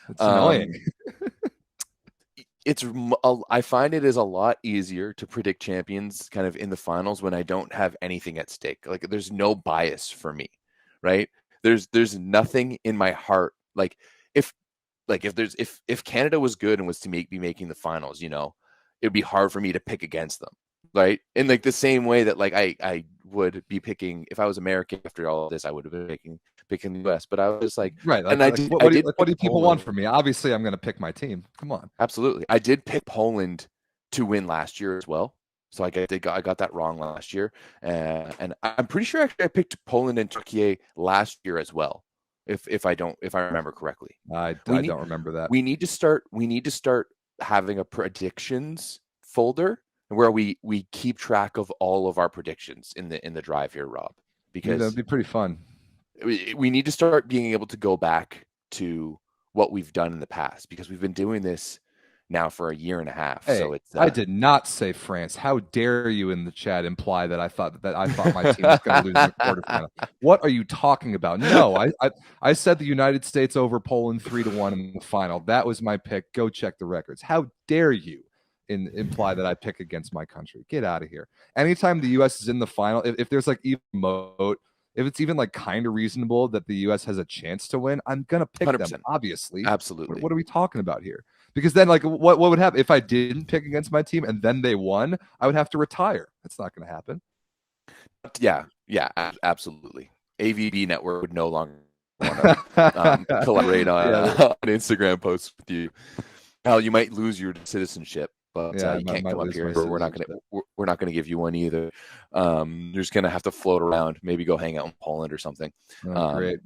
It's annoying.
I find it is a lot easier to predict champions kind of in the finals when I don't have anything at stake. Like, there's no bias for me, right? There's nothing in my heart. Like, if Canada was good and was to be making the finals, it'd be hard for me to pick against them, right? In like the same way that like I would be picking, if I was American after all of this, I would have been picking the US. But I was like,
right.
And
what do people want from me? Obviously, I'm going to pick my team. Come on.
Absolutely. I did pick Poland to win last year as well. So I got that wrong last year. And I'm pretty sure actually I picked Poland and Turkey last year as well. If I remember correctly.
I don't remember that.
We need to start having a predictions folder where we keep track of all of our predictions in the drive here, Rob, because
that'd be pretty fun.
We need to start being able to go back to what we've done in the past, because we've been doing this now for a year and a half.
Hey,
So it's
I did not say France. How dare you in the chat imply that I thought my team was going to lose in the quarterfinal? What are you talking about? No, I said the United States over Poland 3-1 in the final. That was my pick. Go check the records. How dare you imply that I pick against my country? Get out of here. Anytime the U.S. is in the final, if there's like even if it's even like kind of reasonable that the U.S. has a chance to win, I'm gonna pick
100%.
them. Obviously,
Absolutely.
What are we talking about here? Because then, like, what would happen if I didn't pick against my team and then they won? I would have to retire. That's not going to happen.
Yeah, absolutely. AVB Network would no longer want to collaborate on an Instagram post with you. Hell, you might lose your citizenship, but you can't come up here. We're not going to give you one either. You're just going to have to float around, maybe go hang out in Poland or something.
Great.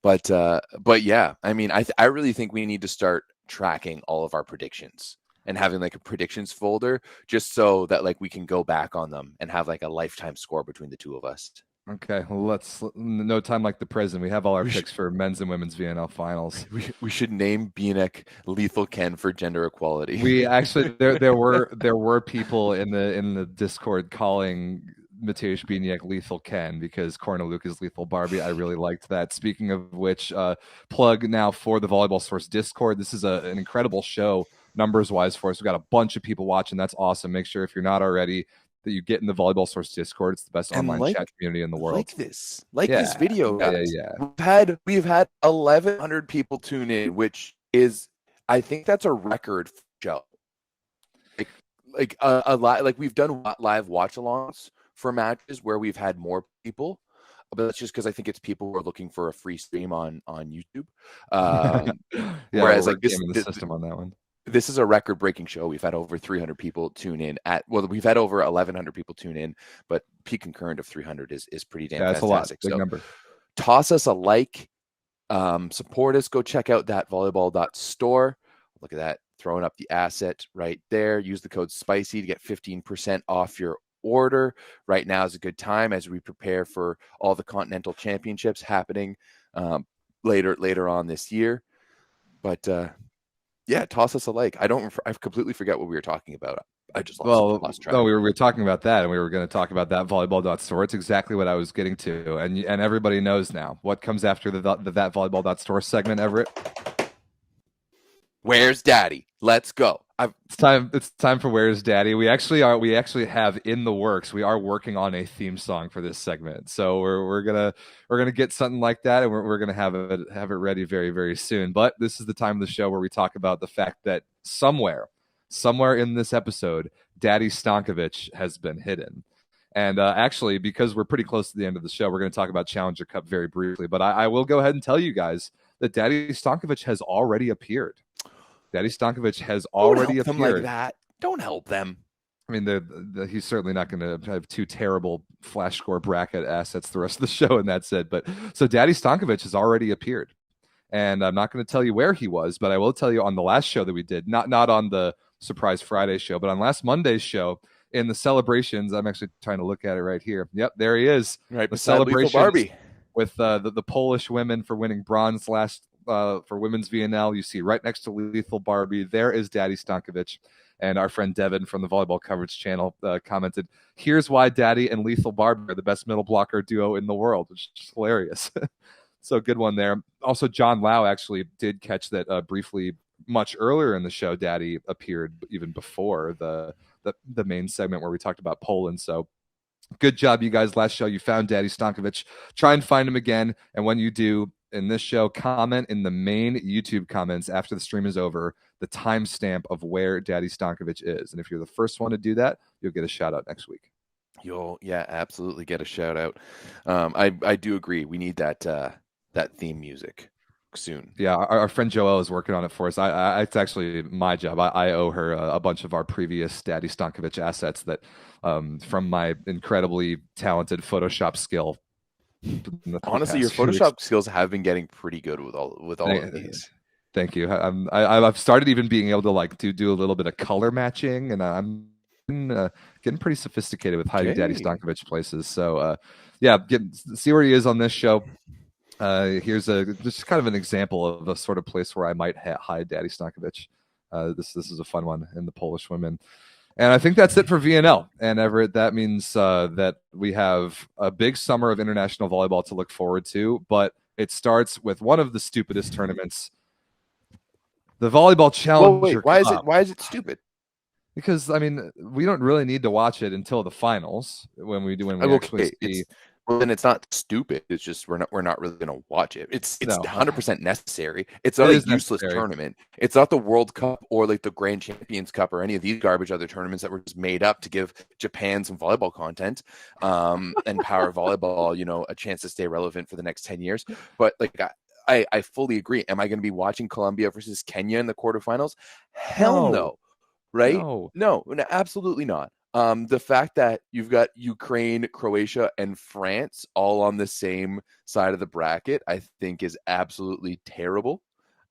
But yeah, I mean, I really think we need to start tracking all of our predictions and having like a predictions folder, just so that like we can go back on them and have like a lifetime score between the two of us.
Okay, well, let's no time like the present. We have all our picks for men's and women's VNL finals.
We should name Bieniek Lethal Ken for gender equality.
We actually there were people in the Discord calling Mateusz Bieniek Lethal Ken because Korneluk is Lethal Barbie. I really liked that. Speaking of which, plug now for the Volleyball Source Discord. This is an incredible show numbers wise for us. We've got a bunch of people watching. That's awesome. Make sure if you're not already that you get in the Volleyball Source Discord. It's the best online chat community in the world.
This video, guys.
Yeah.
We've had 1,100 people tune in, which is, I think that's a record for show. Like a lot. Like we've done live watch-alongs for matches where we've had more people, but that's just because I think it's people who are looking for a free stream on YouTube. Whereas like this system on that one. This is a record-breaking show. We've had over 300 people tune in we've had over 1,100 people tune in, but peak concurrent of 300 is pretty damn fantastic.
That's a lot. Big number.
Toss us a like, support us. Go check out that volleyball.store. Look at that, throwing up the asset right there. Use the code SPICY to get 15% off your order. Right now is a good time as we prepare for all the continental championships happening later on this year. But yeah, toss us a like. I completely forget what we were talking about. I just lost track.
No, we were talking about that, and we were going to talk about that volleyball.store. It's exactly what I was getting to, and everybody knows now what comes after the that volleyball.store segment. Everett,
where's Daddy? Let's go.
It's time for Where's Daddy. We actually have in the works. We are working on a theme song for this segment, so we're gonna get something like that, and we're gonna have it ready very, very soon. But this is the time of the show where we talk about the fact that somewhere in this episode, Daddy Stankovic has been hidden. And actually, because we're pretty close to the end of the show, we're going to talk about Challenger Cup very briefly. But I will go ahead and tell you guys that Daddy Stankovic has already appeared. Daddy Stankovic has already appeared.
Don't help them like that. Don't help them.
I mean, he's certainly not going to have two terrible flash score bracket assets the rest of the show, and that's it. But so Daddy Stankovic has already appeared. And I'm not going to tell you where he was, but I will tell you on the last show that we did, not on the Surprise Friday show, but on last Monday's show in the celebrations. I'm actually trying to look at it right here. Yep, there he is.
Right,
the celebrations Barbie with the Polish women for winning bronze for women's VNL. You see right next to Lethal Barbie, there is Daddy Stankovic. And our friend Devin from the Volleyball Coverage channel commented, "Here's why Daddy and Lethal Barbie are the best middle blocker duo in the world," which is just hilarious. So good one there. Also, John Lau actually did catch that briefly much earlier in the show. Daddy appeared even before the main segment where we talked about Poland. So good job, you guys. Last show, you found Daddy Stankovic. Try and find him again. And when you do, in this show, comment in the main YouTube comments after the stream is over the timestamp of where Daddy Stankovic is. And if you're the first one to do that, you'll get a shout out next week.
You'll absolutely get a shout out. I do agree. We need that theme music soon.
Yeah, our friend Joelle is working on it for us. It's actually my job. I owe her a bunch of our previous Daddy Stankovic assets that from my incredibly talented Photoshop skill.
Honestly, your Photoshop skills have been getting pretty good with all of these.
Thank you. I've started even being able to like do a little bit of color matching, and I'm getting pretty sophisticated with hiding Daddy Stankovic places. So see where he is on this show. Here's just kind of an example of a sort of place where I might hide Daddy Stankovic. This is a fun one in the Polish women. And I think that's it for VNL and Everett. That means that we have a big summer of international volleyball to look forward to, but it starts with one of the stupidest tournaments, the Volleyball Challenger Cup.
Why is it stupid?
Because I mean, we don't really need to watch it until the finals when we actually see.
Well, then it's not stupid. It's just we're not really going to watch it. It's 100% necessary. It's not a useless tournament. It's not the World Cup or like the Grand Champions Cup or any of these garbage other tournaments that were just made up to give Japan some volleyball content and power volleyball, a chance to stay relevant for the next 10 years. But like I fully agree. Am I going to be watching Colombia versus Kenya in the quarterfinals? Hell no. Right? No, absolutely not. The fact that you've got Ukraine, Croatia, and France all on the same side of the bracket, I think is absolutely terrible.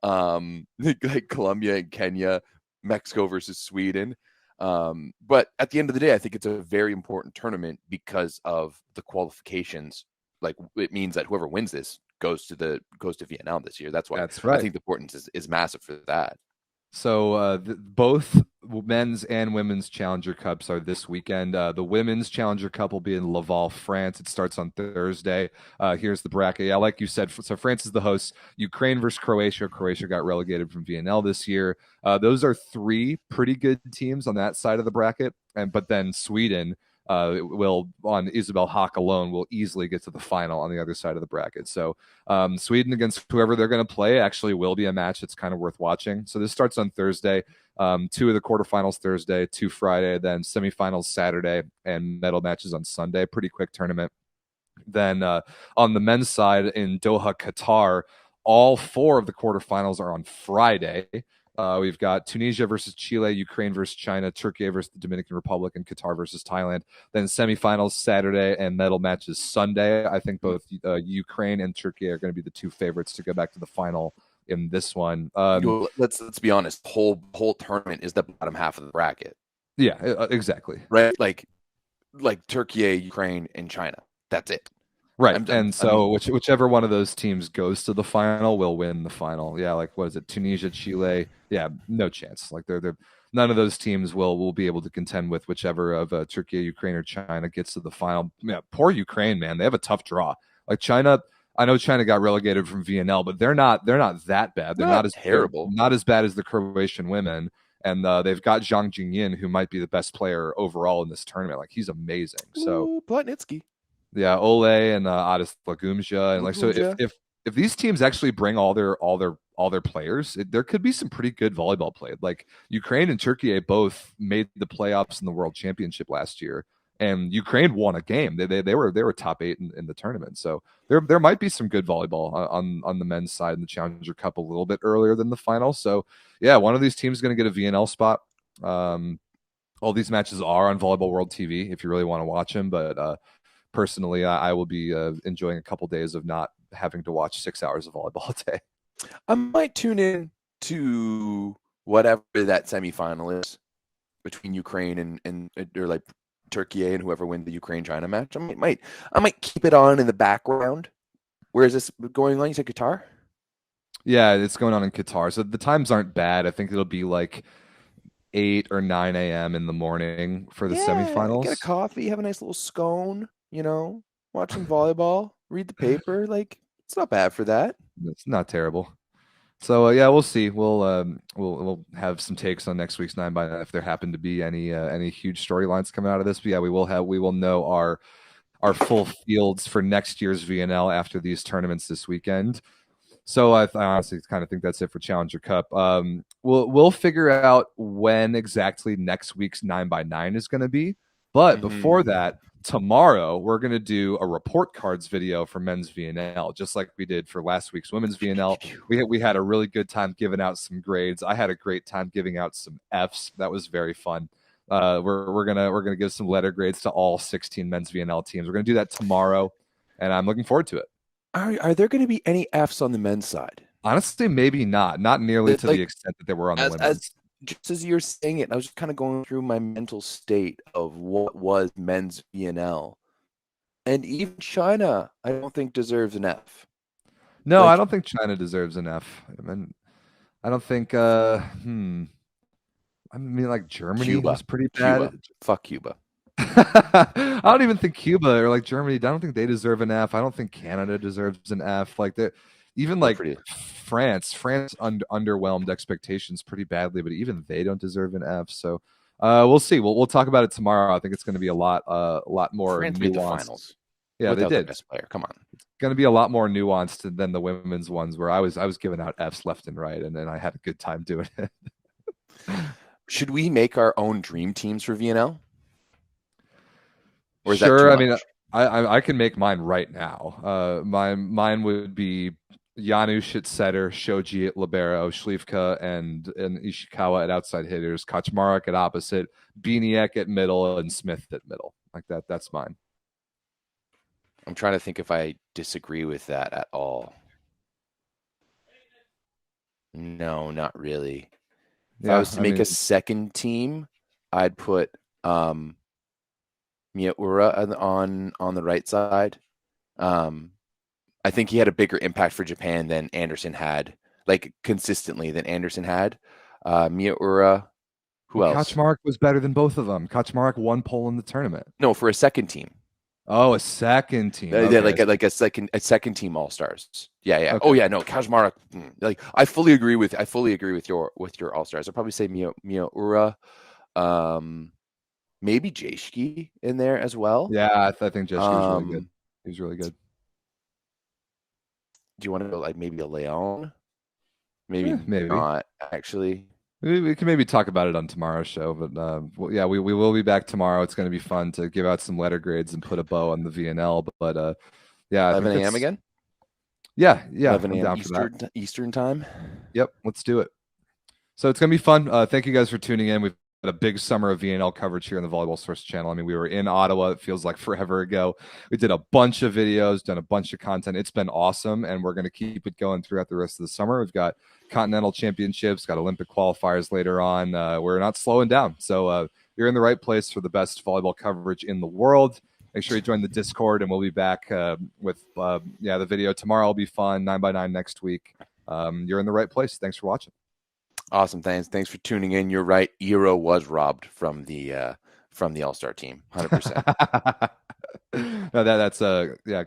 Like Colombia and Kenya, Mexico versus Sweden. But at the end of the day, I think it's a very important tournament because of the qualifications. Like it means that whoever wins this goes to VNL this year. That's why I think the importance is massive for that.
So both men's and women's Challenger Cups are this weekend. The women's Challenger Cup will be in Laval, France. It starts on Thursday. Here's the bracket. Yeah, like you said, so France is the host. Ukraine versus Croatia. Croatia got relegated from VNL this year. Those are three pretty good teams on that side of the bracket. But then Sweden will, on Isabel Haak alone, will easily get to the final on the other side of the bracket. So Sweden against whoever they're going to play actually will be a match that's kind of worth watching. So this starts on Thursday. 2 of the quarterfinals Thursday, 2 Friday, then semifinals Saturday, and medal matches on Sunday. Pretty quick tournament. Then on the men's side in Doha, Qatar, all 4 of the quarterfinals are on Friday. We've got Tunisia versus Chile, Ukraine versus China, Turkey versus the Dominican Republic, and Qatar versus Thailand. Then semifinals Saturday and medal matches Sunday. I think both Ukraine and Turkey are going to be the 2 favorites to go back to the final in this one.
Let's be honest. Whole tournament is the bottom half of the bracket.
Yeah, exactly.
Right, like Turkey, Ukraine, and China. That's it.
Right, whichever one of those teams goes to the final will win the final. Yeah, like what is it? Tunisia, Chile. Yeah, no chance. Like they're none of those teams will be able to contend with whichever of Turkey, Ukraine, or China gets to the final. Yeah, poor Ukraine, man. They have a tough draw. Like China, I know China got relegated from VNL, but they're not that bad. They're not as terrible, not as bad as the Croatian women. And they've got Zhang Jingyin, who might be the best player overall in this tournament. Like he's amazing. So
Plotnitsky.
Yeah, Ole and Adis Lagumja, and like so. If these teams actually bring all their players, there could be some pretty good volleyball played. Like Ukraine and Turkey both made the playoffs in the World Championship last year, and Ukraine won a game. They were top 8 in the tournament. So there might be some good volleyball on the men's side in the Challenger Cup a little bit earlier than the final. So yeah, one of these teams is going to get a VNL spot. All these matches are on Volleyball World TV if you really want to watch them, but. Personally, I will be enjoying a couple days of not having to watch 6 hours of volleyball a day.
I might tune in to whatever that semifinal is between Ukraine and or like Turkey and whoever wins the Ukraine-China match. I might keep it on in the background. Where is this going on? You said Qatar?
Yeah, it's going on in Qatar. So the times aren't bad. I think it'll be like 8 or 9 a.m. in the morning for the semifinals.
Get a coffee, have a nice little scone. Watch some volleyball, read the paper. Like, it's not bad for that.
It's not terrible. So yeah, we'll see. We'll have some takes on next week's 9x9 if there happen to be any huge storylines coming out of this. But yeah, we will know our full fields for next year's VNL after these tournaments this weekend. So I honestly kind of think that's it for Challenger Cup. We'll figure out when exactly next week's 9x9 is going to be. But before that, tomorrow we're going to do a report cards video for men's VNL, just like we did for last week's women's VNL. We had a really good time giving out some grades. I had a great time giving out some Fs. That was very fun. We're gonna give some letter grades to all 16 men's VNL teams. We're gonna do that tomorrow, and I'm looking forward to it.
Are there going to be any Fs on the men's side?
Honestly, maybe not nearly to the extent that there were on the women's.
Just as you were saying it, I was just kind of going through my mental state of what was men's VNL. And even China, I don't think deserves an F.
No, I don't think China deserves an F. I mean, I don't think I mean, like Germany
Cuba.
was pretty bad.
Cuba. Fuck Cuba.
I don't even think Cuba or like Germany. I don't think they deserve an F. I don't think Canada deserves an F. Like that, even
They're
like
pretty-
France underwhelmed expectations pretty badly, but even they don't deserve an F. So we'll see. We'll talk about it tomorrow. I think it's going to be a lot more
France made the
nuanced.
finals.
Yeah,
without
they
their
did.
best player. Come on.
It's going to be a lot more nuanced than the women's ones, where I was giving out Fs left and right, and then I had a good time doing it.
Should we make our own dream teams for VNL? Or is
Sure.
that
I
too
mean,
much?
I can make mine right now. Mine would be Janusz at setter, Shoji at libero, Schlivka and Ishikawa at outside hitters, Kaczmarek at opposite, Biniek at middle, and Smith at middle. Like that. That's mine.
I'm trying to think if I disagree with that at all. No, not really. If I was to make a second team, I'd put Miyaura on the right side. I think he had a bigger impact for Japan than Anderson had, like consistently than Anderson had. Miyaura, who else?
Kaczmarek was better than both of them. Kaczmarek won pole in the tournament.
No, for a second team.
Oh, a second team.
Yeah,
Okay.
like a second team all stars. Yeah.
Okay.
Oh yeah, no, Kaczmarek. Like I fully agree with your all stars. I'd probably say Miyaura, maybe Jeschke in there as well.
Yeah, I think Jeschke was really good. He was really good.
Do you want to go like maybe a Leon? Maybe
maybe
not actually.
We can maybe talk about it on tomorrow's show, but yeah, we will be back tomorrow. It's going to be fun to give out some letter grades and put a bow on the VNL. But yeah,
11 a.m. again.
Yeah,
11 a.m. Eastern time.
Yep, let's do it. So it's going to be fun. Thank you guys for tuning in. We've had a big summer of VNL coverage here on the Volleyball Source channel. I mean, we were in Ottawa. It feels like forever ago. We did a bunch of videos, done a bunch of content. It's been awesome, and we're going to keep it going throughout the rest of the summer. We've got Continental Championships, got Olympic qualifiers later on. We're not slowing down. So you're in the right place for the best volleyball coverage in the world. Make sure you join the Discord, and we'll be back with the video tomorrow. Will be fun. 9x9 next week. You're in the right place. Thanks for watching.
Awesome. Thanks for tuning in. You're right. Eero was robbed from the All-Star team. 100%.
No, that's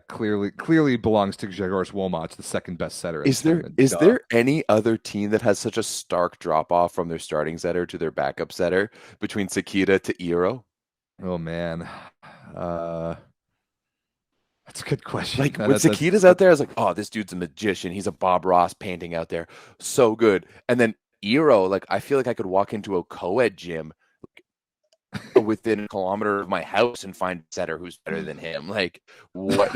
clearly belongs to Grzegorz Łomacz, the second best setter.
Is there any other team that has such a stark drop off from their starting setter to their backup setter between Sakita to Eero?
Oh man, that's a good question.
Like when Sakita's out there, I was like, oh, this dude's a magician. He's a Bob Ross painting out there, so good. And then Eero, like I feel like I could walk into a co-ed gym within a kilometer of my house and find a setter who's better than him. Like what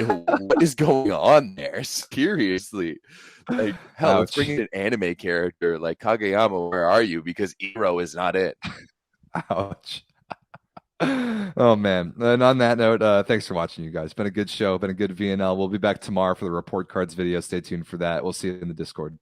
is going on there? Seriously. Like hell, let's bring in an anime character like Kageyama, where are you? Because Eero is not it.
Ouch. Oh man. And on that note, thanks for watching, you guys. Been a good show, been a good VNL. We'll be back tomorrow for the report cards video. Stay tuned for that. We'll see you in the Discord.